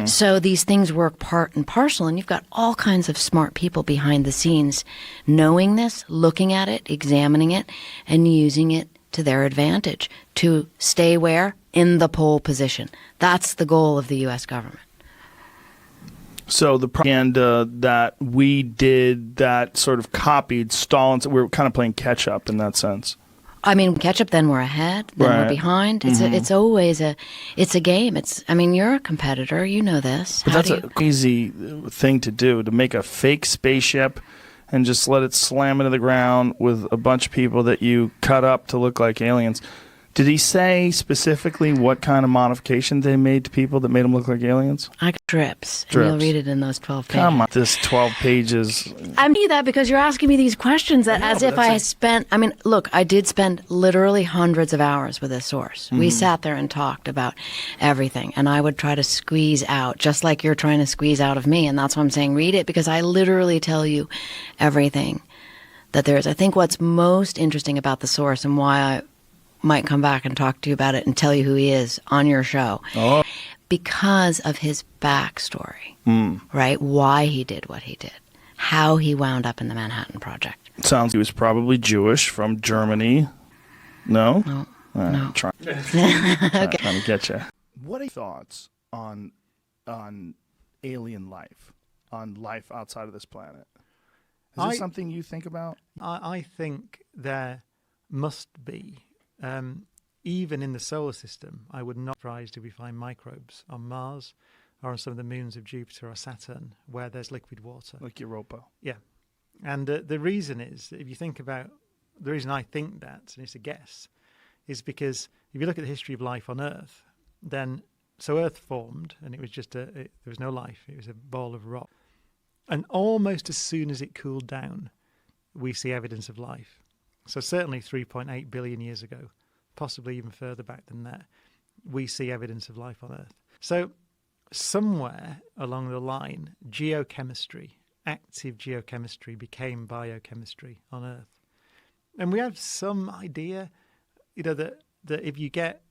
So these things work part and parcel, and you've got all kinds of smart people behind the scenes knowing this, looking at it, examining it, and using it to their advantage to stay where? In the pole position. That's the goal of the U.S. government. So the propaganda that we did that sort of copied Stalin's, we were kind of playing catch up in that sense. I mean, catch up, then we're ahead, then we're behind. It's always a game. You're a competitor, you know this. But that's a crazy thing to do, to make a fake spaceship and just let it slam into the ground with a bunch of people that you cut up to look like aliens. Did he say specifically what kind of modifications they made to people that made them look like aliens? Drips. And you'll read it in those 12 pages. Come on, this 12 pages. I mean that because you're asking me these questions as if I spent... I mean, look, I did spend literally hundreds of hours with this source. We sat there and talked about everything, and I would try to squeeze out, just like you're trying to squeeze out of me, and that's why I'm saying read it, because I literally tell you everything that there is. I think what's most interesting about the source and why I might come back and talk to you about it and tell you who he is on your show. Because of his backstory, right? Why he did what he did, how he wound up in the Manhattan Project. Sounds he was probably Jewish from Germany. No? No. No. Trying to get you. What are your thoughts on alien life, on life outside of this planet? Is this something you think about? I think there must be. Even in the solar system, I would not be surprised if we find microbes on Mars or on some of the moons of Jupiter or Saturn where there's liquid water. Like Europa. Yeah. And the reason is, if you think about the reason I think that, and it's a guess, is because if you look at the history of life on Earth, then so Earth formed, and it was just there was no life. It was a ball of rock, and almost as soon as it cooled down, we see evidence of life. So certainly 3.8 billion years ago, possibly even further back than that, we see evidence of life on Earth. So somewhere along the line, geochemistry, active geochemistry, became biochemistry on Earth. And we have some idea, that if you get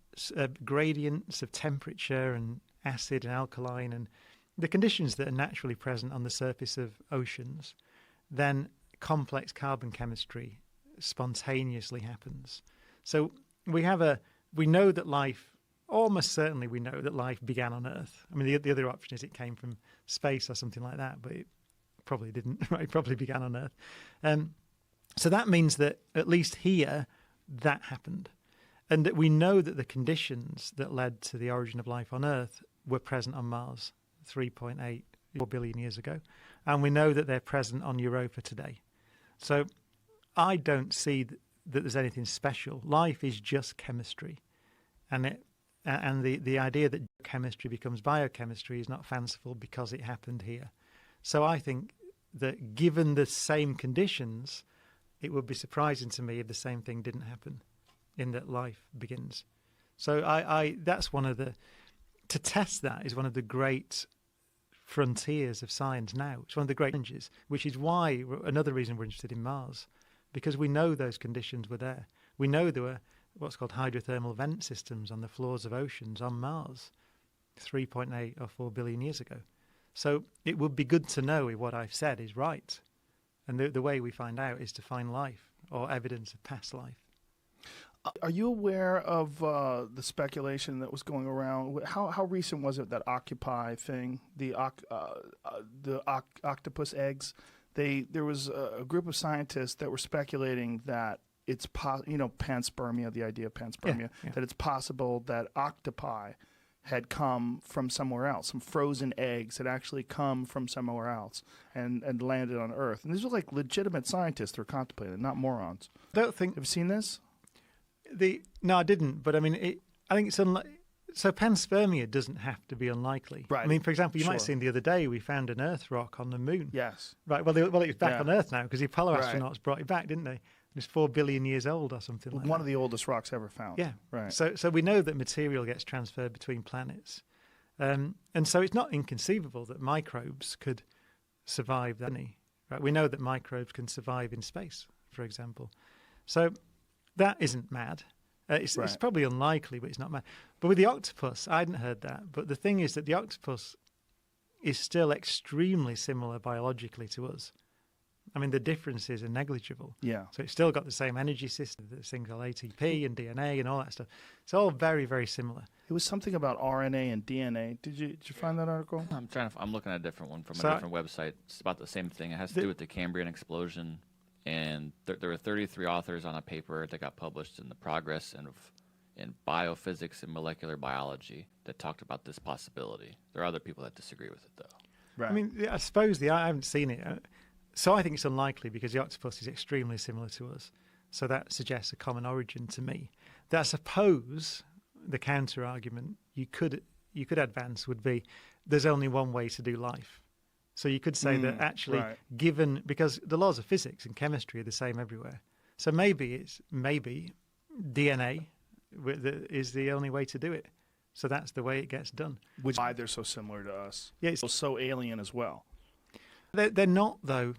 gradients of temperature and acid and alkaline and the conditions that are naturally present on the surface of oceans, then complex carbon chemistry spontaneously happens. So we know that life, almost certainly we know that life began on Earth. I mean, the other option is it came from space or something like that, but it probably didn't, right? It probably began on Earth. So that means that at least here, that happened. And that we know that the conditions that led to the origin of life on Earth were present on Mars 3.84 billion years ago. And we know that they're present on Europa today. So I don't see that there's anything special. Life is just chemistry. And the idea that chemistry becomes biochemistry is not fanciful because it happened here. So I think that given the same conditions, it would be surprising to me if the same thing didn't happen, in that life begins. So that's one of the, to test that is one of the great frontiers of science now. It's one of the great challenges, which is why, another reason we're interested in Mars, because we know those conditions were there. We know there were what's called hydrothermal vent systems on the floors of oceans on Mars 3.8 or 4 billion years ago. So it would be good to know if what I've said is right. And the way we find out is to find life or evidence of past life. Are you aware of the speculation that was going around? How recent was it, that Occupy thing, the octopus eggs? There was a group of scientists that were speculating that it's panspermia, the idea of panspermia, that it's possible that octopi had come from somewhere else. Some frozen eggs had actually come from somewhere else and landed on Earth. And these were like legitimate scientists who were contemplating it, not morons. Don't think. Have you seen this? No, I didn't. But I mean, I think it's unlikely. So panspermia doesn't have to be unlikely. Right. I mean, for example, you might Sure. have seen the other day we found an Earth rock on the moon. Yes. Right. Well, it was back Yeah. on Earth now because the Apollo Right. astronauts brought it back, didn't they? It's 4 billion years old or something like that. One of the oldest rocks ever found. Yeah. Right. So we know that material gets transferred between planets. And so it's not inconceivable that microbes could survive that. Right? We know that microbes can survive in space, for example. So that isn't mad. It's probably unlikely, but it's not mad. But with the octopus, I hadn't heard that. But the thing is that the octopus is still extremely similar biologically to us. I mean, the differences are negligible. Yeah. So it's still got the same energy system, the thing called ATP and DNA and all that stuff. It's all very, very similar. It was something about RNA and DNA. Did you find that article? I'm looking at a different one from So- a different website. It's about the same thing. It has to do with the Cambrian explosion. And there were 33 authors on a paper that got published in the Progress in Biophysics and Molecular Biology that talked about this possibility. There are other people that disagree with it, though. Right. I mean, I suppose I haven't seen it. So I think it's unlikely because the octopus is extremely similar to us. So that suggests a common origin to me. That I suppose the counter argument you could advance would be there's only one way to do life. So you could say that actually, right. given because the laws of physics and chemistry are the same everywhere, so maybe DNA is the only way to do it. So that's the way it gets done. Which is why they're so similar to us. Yeah, it's- So alien as well. They're not, though.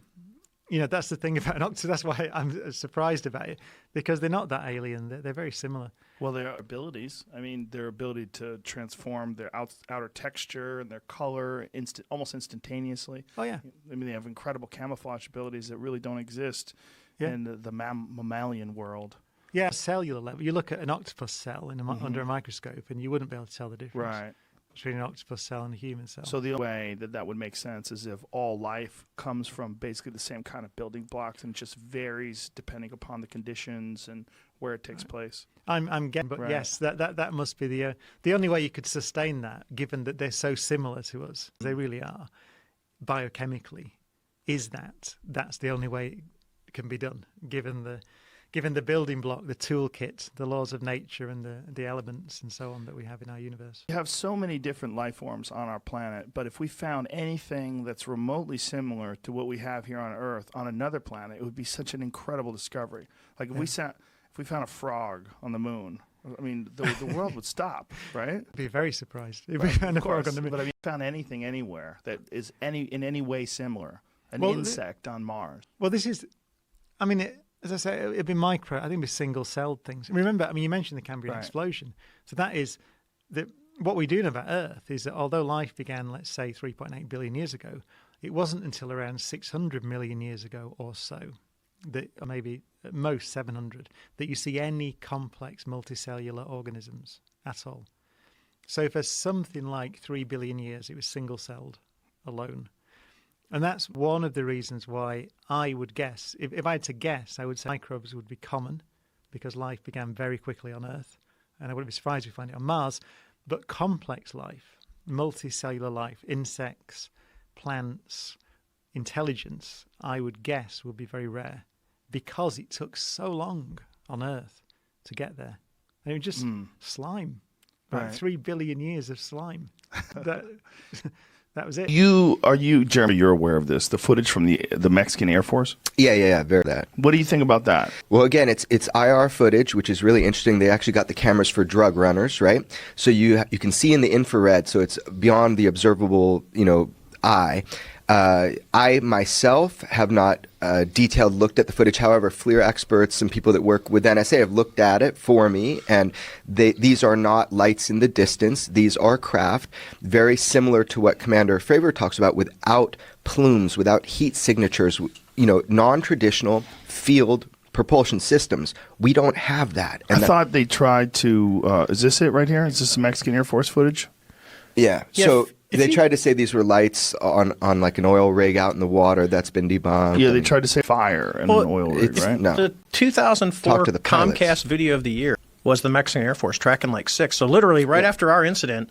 You know, that's the thing about an octopus. That's why I'm surprised about it, because they're not that alien. They're very similar. Well, their abilities. I mean, their ability to transform their outer texture and their color almost instantaneously. Oh, yeah. I mean, they have incredible camouflage abilities that really don't exist Yeah. in the mammalian world. Yeah, cellular level. You look at an octopus cell under a microscope, and you wouldn't be able to tell the difference Right. between an octopus cell and a human cell. So the only way that would make sense is if all life comes from basically the same kind of building blocks and just varies depending upon the conditions and where it takes place. I'm getting, but Right. yes, that must be the only way you could sustain that, given that they're so similar to us. They really are, biochemically. That's the only way it can be done, given given the building block, the toolkit, the laws of nature, and the elements and so on that we have in our universe. We have so many different life forms on our planet, but if we found anything that's remotely similar to what we have here on Earth on another planet, it would be such an incredible discovery. Like if we found a frog on the moon, I mean, the world would stop, right? I'd be very surprised if we found a frog on the moon. But I mean, found anything anywhere that is in any way similar, an insect on Mars. Well, this is, I mean, as I say, it'd be micro. I think it'd be single-celled things. Remember, I mean, you mentioned the Cambrian explosion. So that is, what we do know about Earth is that although life began, let's say, 3.8 billion years ago, it wasn't until around 600 million years ago or so, that, or maybe at most 700, that you see any complex multicellular organisms at all. So for something like 3 billion years, it was single-celled alone. And that's one of the reasons why I would guess, if I had to guess, I would say microbes would be common because life began very quickly on Earth. And I wouldn't be surprised if we find it on Mars. But complex life, multicellular life, insects, plants, intelligence, I would guess would be very rare because it took so long on Earth to get there. And it was just slime, about 3 billion years of slime. That was it. Jeremy, you're aware of this, the footage from the Mexican Air Force? Yeah, very that. What do you think about that? Well, again, it's IR footage, which is really interesting. They actually got the cameras for drug runners, right? So you can see in the infrared, so it's beyond the observable, eye. I myself have not detailed looked at the footage. However, FLIR experts and people that work with NSA have looked at it for me, and these are not lights in the distance. These are craft, very similar to what Commander Fravor talks about, without plumes, without heat signatures, non-traditional field propulsion systems. We don't have that. And I thought they tried to, is this it right here? Is this the Mexican Air Force footage? Yeah. So they tried to say these were lights on like an oil rig out in the water. That's been debunked. Yeah, they tried to say fire in an oil rig, right? No. The 2004 Talk to the pilots. Comcast video of the year was the Mexican Air Force tracking like 6. So literally right after our incident,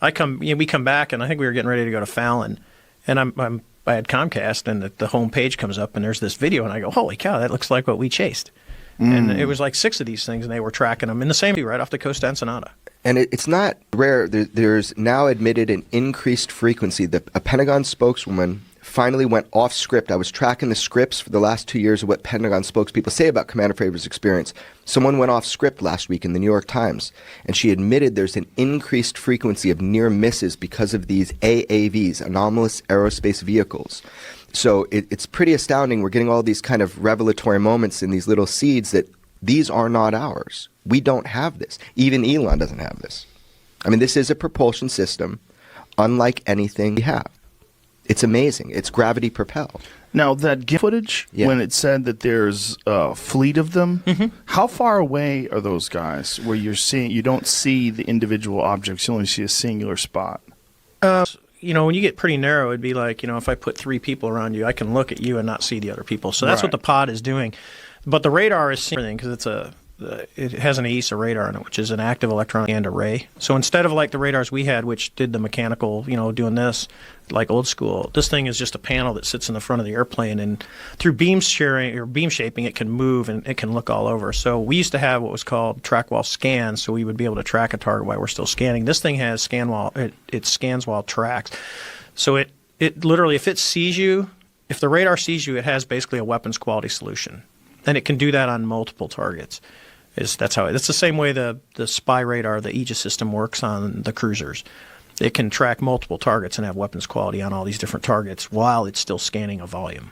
we come back, and I think we were getting ready to go to Fallon, and I had Comcast, and the home page comes up, and there's this video, and I go, holy cow, that looks like what we chased. And it was like 6 of these things, and they were tracking them in the same view right off the coast of Ensenada. And it's not rare. There's now admitted an increased frequency. A Pentagon spokeswoman finally went off script. I was tracking the scripts for the last 2 years of what Pentagon spokespeople say about Commander Favor's experience. Someone went off script last week in the New York Times, and she admitted there's an increased frequency of near misses because of these AAVs, anomalous aerospace vehicles. So it's pretty astounding. We're getting all these kind of revelatory moments in these little seeds that these are not ours. We don't have this. Even Elon doesn't have this. I mean, this is a propulsion system unlike anything we have. It's amazing. It's gravity propelled. Now, that GIF footage, when it said that there's a fleet of them, how far away are those guys where you don't see the individual objects, you only see a singular spot? When you get pretty narrow, it'd be like, if I put 3 people around you, I can look at you and not see the other people. So that's what the pod is doing. But the radar is seeing everything because it has an AESA radar in it, which is an active electron and array. So instead of like the radars we had, which did the mechanical, doing this like old school, this thing is just a panel that sits in the front of the airplane, and through beam sharing or beam shaping, it can move and it can look all over. So we used to have what was called track while scan, so we would be able to track a target while we're still scanning. This thing has scan while it scans while it tracks. So it literally, if it sees you, if the radar sees you, it has basically a weapons quality solution. And it can do that on multiple targets. It's the same way the spy radar, the Aegis system works on the cruisers. It can track multiple targets and have weapons quality on all these different targets while it's still scanning a volume.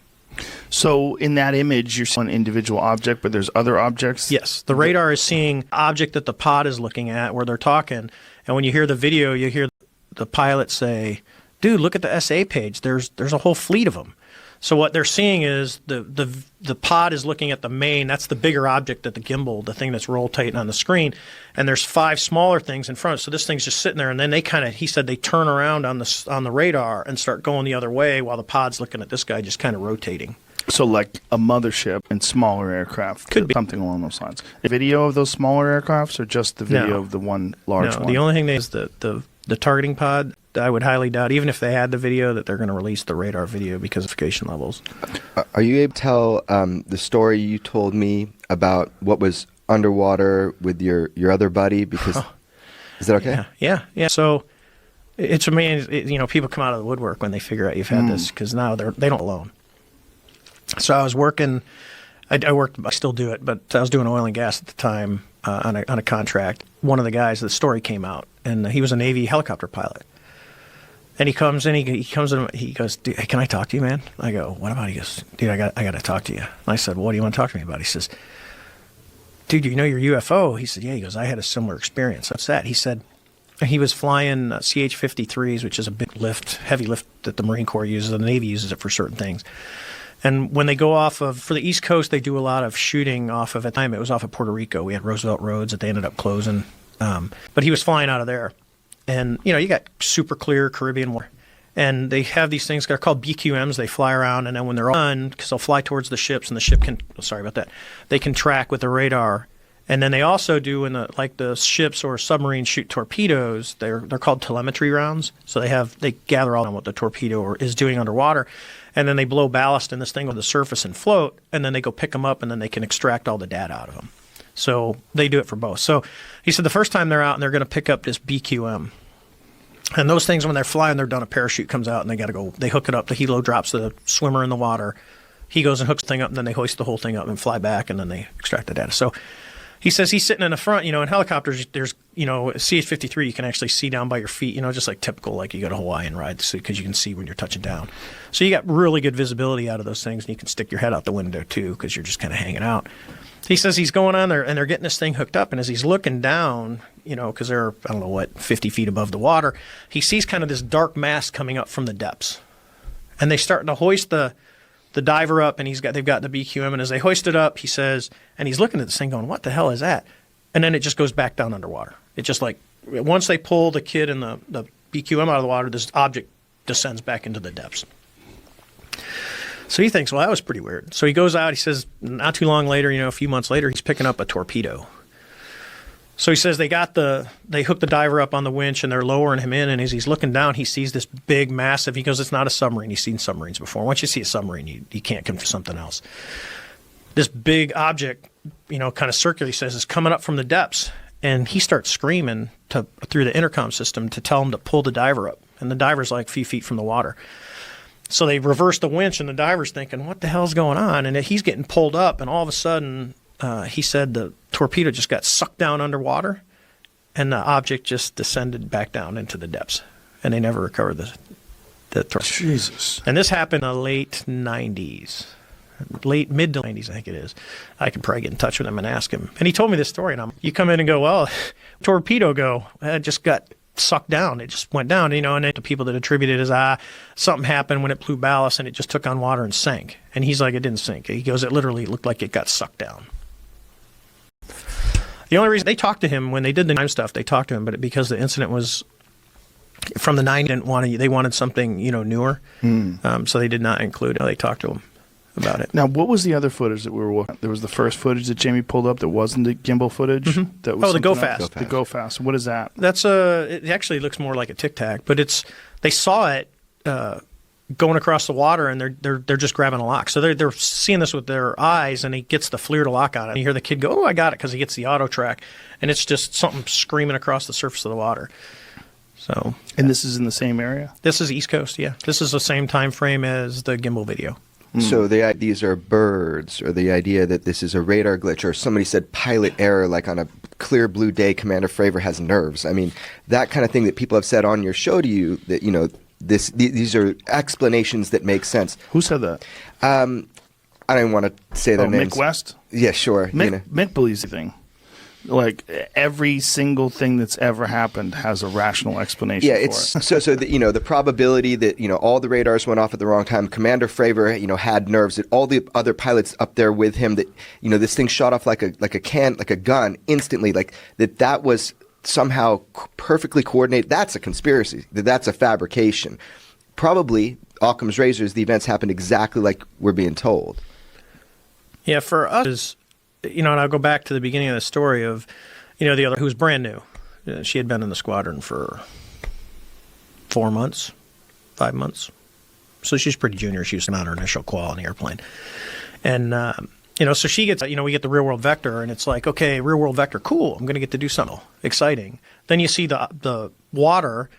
So in that image, you're seeing an individual object, but there's other objects? Yes. The radar is seeing object that the pod is looking at where they're talking. And when you hear the video, you hear the pilot say, dude, look at the SA page. There's a whole fleet of them. So what they're seeing is the pod is looking at the main. That's the bigger object at the gimbal, the thing that's rotating on the screen. And there's 5 smaller things in front. So this thing's just sitting there. And then he said they turn around on the radar and start going the other way while the pod's looking at this guy just kind of rotating. So like a mothership and smaller aircraft. Could be. Something along those lines. A video of those smaller aircrafts or just the video of the one large one? The only thing is the targeting pod. I would highly doubt, even if they had the video, that they're going to release the radar video because of notification levels. Are you able to tell the story you told me about what was underwater with your other buddy? Because is that okay? Yeah. So it's amazing. People come out of the woodwork when they figure out you've had this, because now they don't alone. So I was working. I worked. I still do it, but I was doing oil and gas at the time on a contract. One of the guys, the story came out, and he was a Navy helicopter pilot. And he comes in. He comes in. He goes, "Dude, hey, can I talk to you, man?" I go, "What about?" He goes, "Dude, I got to talk to you." And I said, "What do you want to talk to me about?" He says, "Dude, you know your UFO?" He said, "Yeah." He goes, "I had a similar experience." What's that? He said, he was flying CH-53s, which is a big lift, heavy lift that the Marine Corps uses. The Navy uses it for certain things. And when they go off of, for the East Coast, they do a lot of shooting off of, at the time it was off of Puerto Rico. We had Roosevelt Roads that they ended up closing. But he was flying out of there. And, you got super clear Caribbean water. And they have these things that are called BQMs. They fly around, and then when they're done, because they'll fly towards the ships, and the ship can, sorry about that, they can track with the radar. And then they also do, when the ships or submarines shoot torpedoes, they're called telemetry rounds. So they gather all on what the torpedo is doing underwater, and then they blow ballast in this thing on the surface and float, and then they go pick them up, and then they can extract all the data out of them. So they do it for both. So he said the first time they're out and they're going to pick up this BQM. And those things, when they're flying, they're done, a parachute comes out, and they hook it up. The helo drops the swimmer in the water. He goes and hooks the thing up, and then they hoist the whole thing up and fly back, and then they extract the data. So he says he's sitting in the front, in helicopters, there's, CH-53, you can actually see down by your feet, just like typical, like you go to Hawaii and ride, because you can see when you're touching down. So you got really good visibility out of those things, and you can stick your head out the window too, because you're just kind of hanging out. He says he's going on there, and they're getting this thing hooked up, and as he's looking down, because they're, 50 feet above the water, he sees kind of this dark mass coming up from the depths. And they start to hoist the diver up, and they've got the BQM, and as they hoist it up, he says, and he's looking at this thing going, what the hell is that? And then it just goes back down underwater. It just once they pull the kid and the BQM out of the water, this object descends back into the depths. So he thinks, well, that was pretty weird. So he goes out, he says, not too long later, a few months later, he's picking up a torpedo. So he says they hook the diver up on the winch, and they're lowering him in, and as he's looking down, he sees this big, massive, he goes, it's not a submarine. He's seen submarines before. Once you see a submarine, you can't confuse something else. This big object, kind of circular, he says, is coming up from the depths, and he starts screaming through the intercom system to tell him to pull the diver up, and the diver's like a few feet from the water. So they reverse the winch, and the diver's thinking, what the hell's going on? And he's getting pulled up, and all of a sudden, he said the torpedo just got sucked down underwater, and the object just descended back down into the depths, and they never recovered the torpedo. Jesus. And this happened in the late 90s. Mid to 90s, I think it is. I could probably get in touch with him and ask him. And he told me this story, and you come in and go, well, torpedo it just got sucked down. It just went down, and then the people that attribute it as, something happened when it blew ballast and it just took on water and sank. And he's like, it didn't sink. He goes, it literally looked like it got sucked down. The only reason they talked to him when they did the time stuff, they talked to him, but because the incident was from the 90s, they wanted something, newer. So they did not include it. They talked to him about it. Now, what was the other footage that we were watching? There was the first footage that Jamie pulled up that wasn't the gimbal footage. Mm-hmm. That was the Go something Fast. else? The Go Fast. What is that? That's it actually looks more like a Tic Tac, but they saw it going across the water, and they're just grabbing a lock. So they're seeing this with their eyes, and he gets the FLIR to lock on it. And you hear the kid go, "Oh, I got it," because he gets the auto track, and it's just something screaming across the surface of the water. So, and this is in the same area. This is East Coast, yeah. This is the same time frame as the gimbal video. So these are birds, or the idea that this is a radar glitch, or somebody said pilot error, like on a clear blue day, Commander Fravor has nerves. I mean, that kind of thing that people have said on your show to you, that, these are explanations that make sense. Who said that? I don't want to say their names. Mick West? Yeah, sure. Mick believes the thing. Like, every single thing that's ever happened has a rational explanation for it. so the probability that, all the radars went off at the wrong time, Commander Fravor, had nerves, that all the other pilots up there with him, that, this thing shot off like a gun instantly, like that was somehow perfectly coordinated. That's a conspiracy. That's a fabrication. Probably Occam's razors, the events happened exactly like we're being told. Yeah, for us, and I'll go back to the beginning of the story of, the other, who was brand new. She had been in the squadron for 4 months, 5 months. So she's pretty junior. She was not her initial qual on the airplane. And So she gets, we get the real world vector, and it's like, okay, real world vector, cool. I'm going to get to do something exciting. Then you see the water,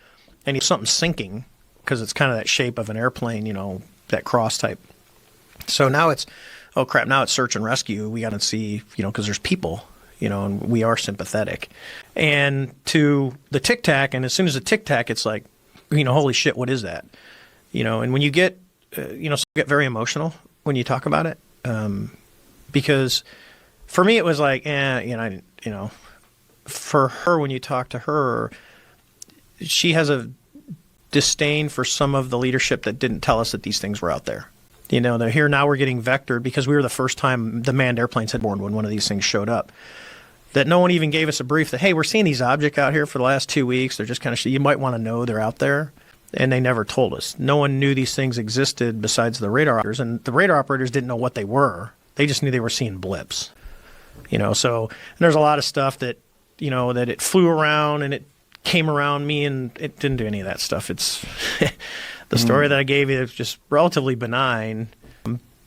and something sinking because it's kind of that shape of an airplane, that cross type. So now it's, oh crap, now it's search and rescue. We got to see, because there's people, and we are sympathetic. And to the Tic Tac, and as soon as the Tic Tac, it's like, holy shit, what is that? And when you get, get very emotional when you talk about it. Because for me, it was like, for her, when you talk to her, she has a disdain for some of the leadership that didn't tell us that these things were out there. They're here now, we're getting vectored because we were the first time the manned airplanes had born when one of these things showed up. That no one even gave us a brief that, hey, we're seeing these objects out here for the last 2 weeks. They're just kind of, you might want to know they're out there. And they never told us. No one knew these things existed besides the radar operators. And the radar operators didn't know what they were. They just knew they were seeing blips. So there's a lot of stuff that, that it flew around and it came around me, and it didn't do any of that stuff. It's the story that I gave you is just relatively benign,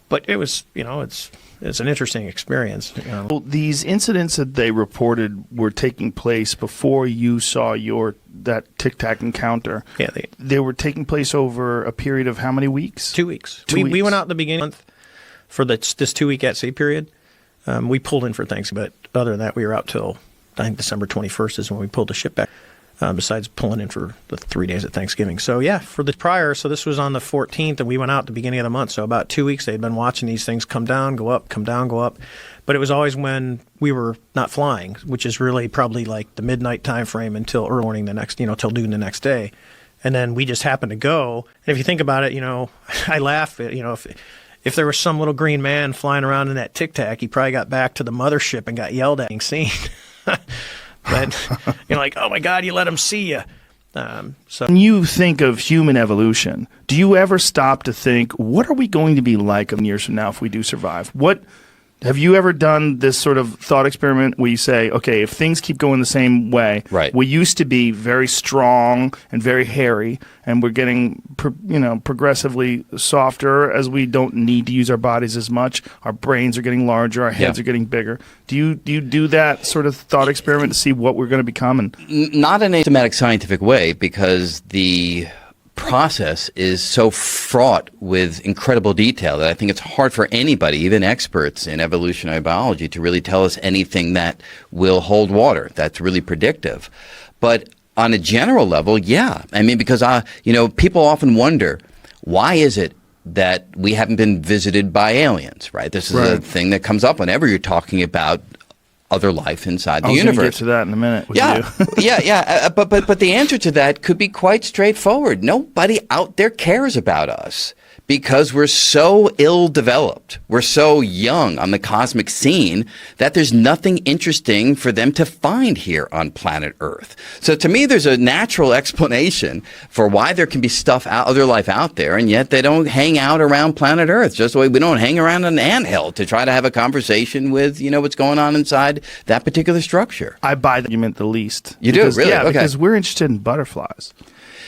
but it was, it's an interesting experience. Well, these incidents that they reported were taking place before you saw that Tic Tac encounter. Yeah, they were taking place over a period of how many weeks? 2 weeks. 2 weeks. We went out in the beginning of the month for this 2 week at sea period. We pulled in for Thanksgiving, but other than that, we were out till I think December 21st is when we pulled the ship back. Besides pulling in for the 3 days at Thanksgiving. So yeah, for the prior, so this was on the 14th, and we went out at the beginning of the month. So about 2 weeks, they'd been watching these things come down, go up, come down, go up. But it was always when we were not flying, which is really probably like the midnight time frame until early morning the next, till noon the next day. And then we just happened to go. And if you think about it, I laugh at, if there was some little green man flying around in that Tic Tac, he probably got back to the mothership and got yelled at and seen. But like, oh my God, you let them see you. So when you think of human evolution, do you ever stop to think, what are we going to be like years from now if we do survive? What have you ever done this sort of thought experiment where you say, okay, if things keep going the same way, right. We used to be very strong and very hairy, and we're getting progressively softer as we don't need to use our bodies as much. Our brains are getting larger, our heads are getting bigger. Do you do that sort of thought experiment to see what we're going to become? And not in a systematic scientific way, because the process is so fraught with incredible detail that I think it's hard for anybody, even experts in evolutionary biology, to really tell us anything that will hold water, that's really predictive. But on a general level, yeah. I mean, because people often wonder, why is it that we haven't been visited by aliens, right? This is a thing that comes up whenever you're talking about other life inside the universe. I'll get to that in a minute with you. But the answer to that could be quite straightforward. Nobody out there cares about us because we're so ill-developed. We're so young on the cosmic scene that there's nothing interesting for them to find here on planet Earth. So to me, there's a natural explanation for why there can be other life out there, and yet they don't hang out around planet Earth, just the way we don't hang around an anthill to try to have a conversation with, what's going on inside that particular structure. I buy the argument the least. You do? Really? Yeah, okay. Because we're interested in butterflies.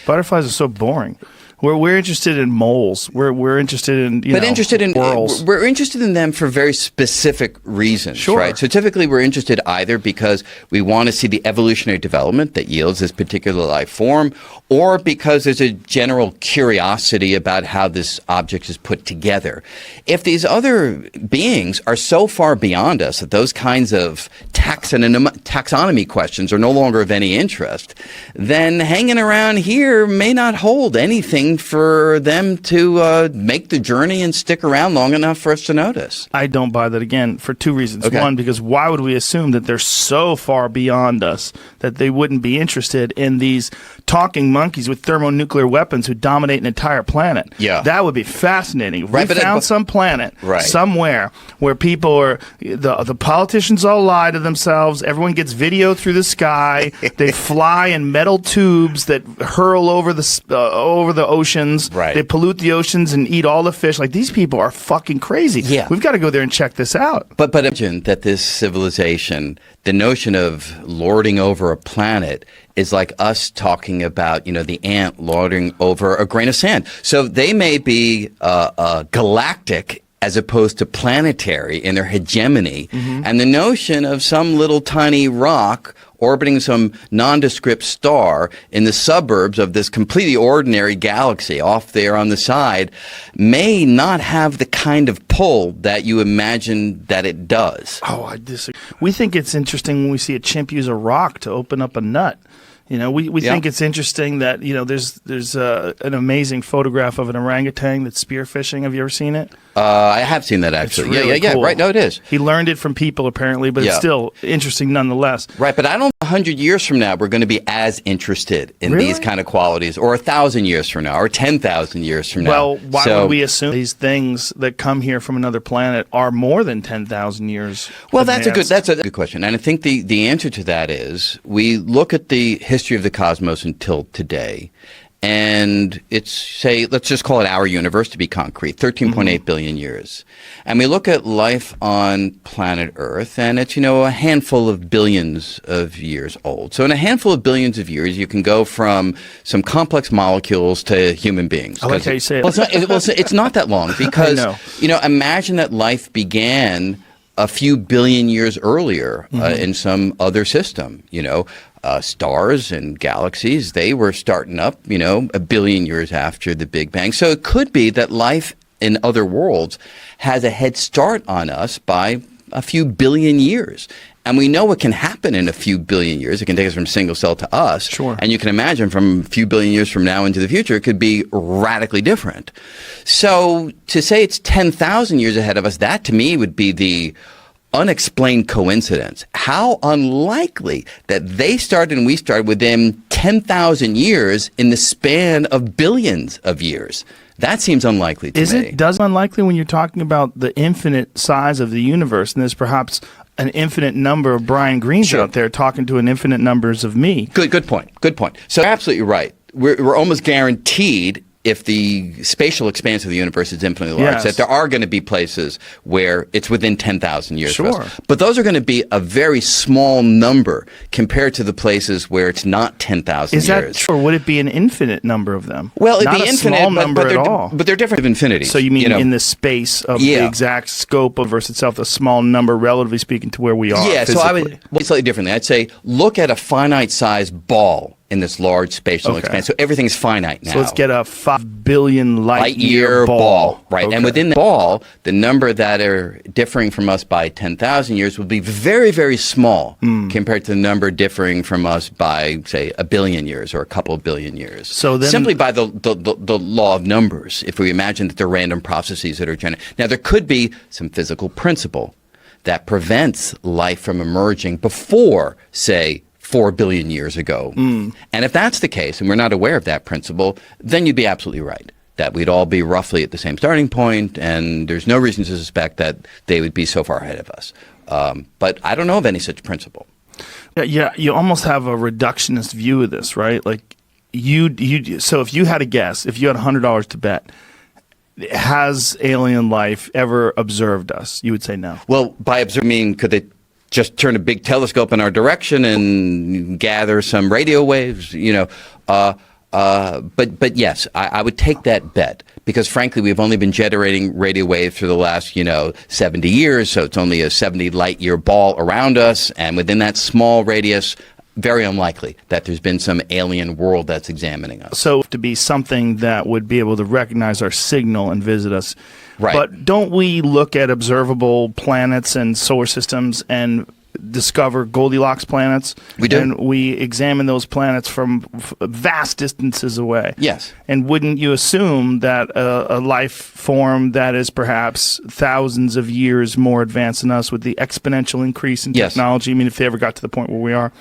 Butterflies are so boring. We're interested in moles. We're interested in squirrels. We're interested in them for very specific reasons, sure. Right? So typically we're interested either because we want to see the evolutionary development that yields this particular life form, or because there's a general curiosity about how this object is put together. If these other beings are so far beyond us that those kinds of taxonomy questions are no longer of any interest, then hanging around here may not hold anything for them to make the journey and stick around long enough for us to notice. I don't buy that, again, for two reasons. Okay. One, because why would we assume that they're so far beyond us that they wouldn't be interested in these talking monkeys with thermonuclear weapons who dominate an entire planet? Yeah. That would be fascinating. If right, we found some planet somewhere where people are, the politicians all lie to themselves, everyone gets video through the sky, they fly in metal tubes that hurl over the oceans, they pollute the oceans and eat all the fish. Like, these people are fucking crazy. Yeah. We've got to go there and check this out. But imagine that this civilization, the notion of lording over a planet is like us talking about, the ant lording over a grain of sand. So they may be galactic as opposed to planetary in their hegemony. And the notion of some little tiny rock orbiting some nondescript star in the suburbs of this completely ordinary galaxy off there on the side may not have the kind of pull that you imagine that it does. Oh, I disagree. We think it's interesting when we see a chimp use a rock to open up a nut. You know, we think it's interesting that, you know, there's an amazing photograph of an orangutan that's spearfishing. Have you ever seen it? I have seen that actually. It's really yeah. cool. Right. No, it is. He learned it from people apparently, but it's still interesting nonetheless. Right, but I don't know 100 years from now we're going to be as interested in Really? these kind of qualities, or 1,000 years from now, or 10,000 years from now. Well, why would we assume these things that come here from another planet are more than 10,000 years? Well, that's a advanced? good question, and I think the answer to that is we look at the history of the cosmos until today. And let's just call it our universe to be concrete, 13.8 billion years. And we look at life on planet Earth, and it's, you know, a handful of billions of years old. So in a handful of billions of years, you can go from some complex molecules to human beings. I like how you say it. Well, it's not that long because, I know. you know, imagine that life began a few billion years earlier in some other system, you know. Stars and galaxies, they were starting up, you know, a billion years after the Big Bang. So it could be that life in other worlds has a head start on us by a few billion years. And we know what can happen in a few billion years. It can take us from single cell to us. Sure. And you can imagine from a few billion years from now into the future, it could be radically different. So to say it's 10,000 years ahead of us, that to me would be the unexplained coincidence. How unlikely that they started and we started within 10,000 years in the span of billions of years. That seems unlikely to me. Does unlikely when you're talking about the infinite size of the universe, and there's perhaps an infinite number of Brian Greens out there talking to an infinite numbers of me. Good point. So you're absolutely right. We're almost guaranteed, if the spatial expanse of the universe is infinitely large, that there are going to be places where it's within 10,000 years for us. But those are going to be a very small number compared to the places where it's not 10,000 years. Is that true, or would it be an infinite number of them? Well, it'd not be a infinite, small number at all. but they're different infinities. So you mean know? in the space of the exact scope of verse itself, a small number, relatively speaking, to where we are Yeah, physically. so I would slightly differently. I'd say look at a finite-sized ball in this large spatial expanse. So everything's finite now. So let's get a 5 billion light year ball. Right. Okay. And within the ball, the number that are differing from us by 10,000 years will be very, very small compared to the number differing from us by, say, a billion years or a couple of billion years. So then, simply by the law of numbers, if we imagine that they're random processes that are generated. Now, there could be some physical principle that prevents life from emerging before, say, 4 billion years ago. And if that's the case, and we're not aware of that principle, then you'd be absolutely right, that we'd all be roughly at the same starting point, and there's no reason to suspect that they would be so far ahead of us. But I don't know of any such principle. Yeah, you almost have a reductionist view of this, right? Like, so if you had a guess, if you had $100 to bet, has alien life ever observed us? You would say no. Well, by observing, could they just turn a big telescope in our direction and gather some radio waves, you know? But yes, I would take that bet because, frankly, we've only been generating radio waves for the last, 70 years. So it's only a 70 light year ball around us. And within that small radius, very unlikely that there's been some alien world that's examining us. So to be something that would be able to recognize our signal and visit us. Right. But don't we look at observable planets and solar systems and discover Goldilocks planets? We do. And we examine those planets from vast distances away. Yes. And wouldn't you assume that a life form that is perhaps thousands of years more advanced than us with the exponential increase in technology, I mean, if they ever got to the point where we are,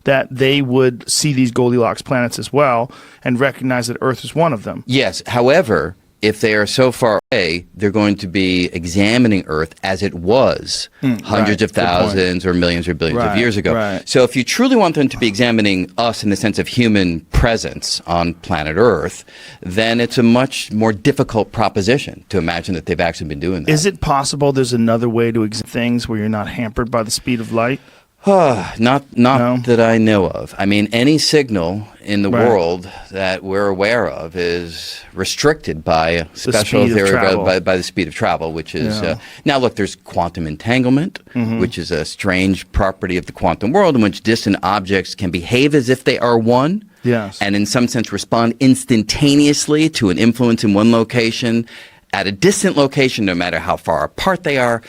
that they would see these Goldilocks planets as well and recognize that Earth is one of them? Yes. However, if they are so far away, they're going to be examining Earth as it was hundreds of thousands or millions or billions of years ago. Right. So if you truly want them to be examining us in the sense of human presence on planet Earth, then it's a much more difficult proposition to imagine that they've actually been doing that. Is it possible there's another way to examine things where you're not hampered by the speed of light? Not No? that I know of. I mean, any signal in the Right. world that we're aware of is restricted by special speed of theory travel. by the speed of travel, which is Yeah. now look. There's quantum entanglement, Mm-hmm. which is a strange property of the quantum world in which distant objects can behave as if they are one. Yes. And in some sense respond instantaneously to an influence in one location at a distant location, no matter how far apart they are.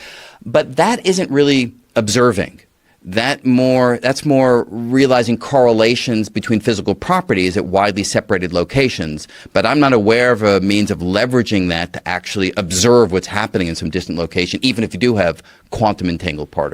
But that isn't really observing. That's more realizing correlations between physical properties at widely separated locations. But I'm not aware of a means of leveraging that to actually observe what's happening in some distant location, even if you do have quantum entangled particles.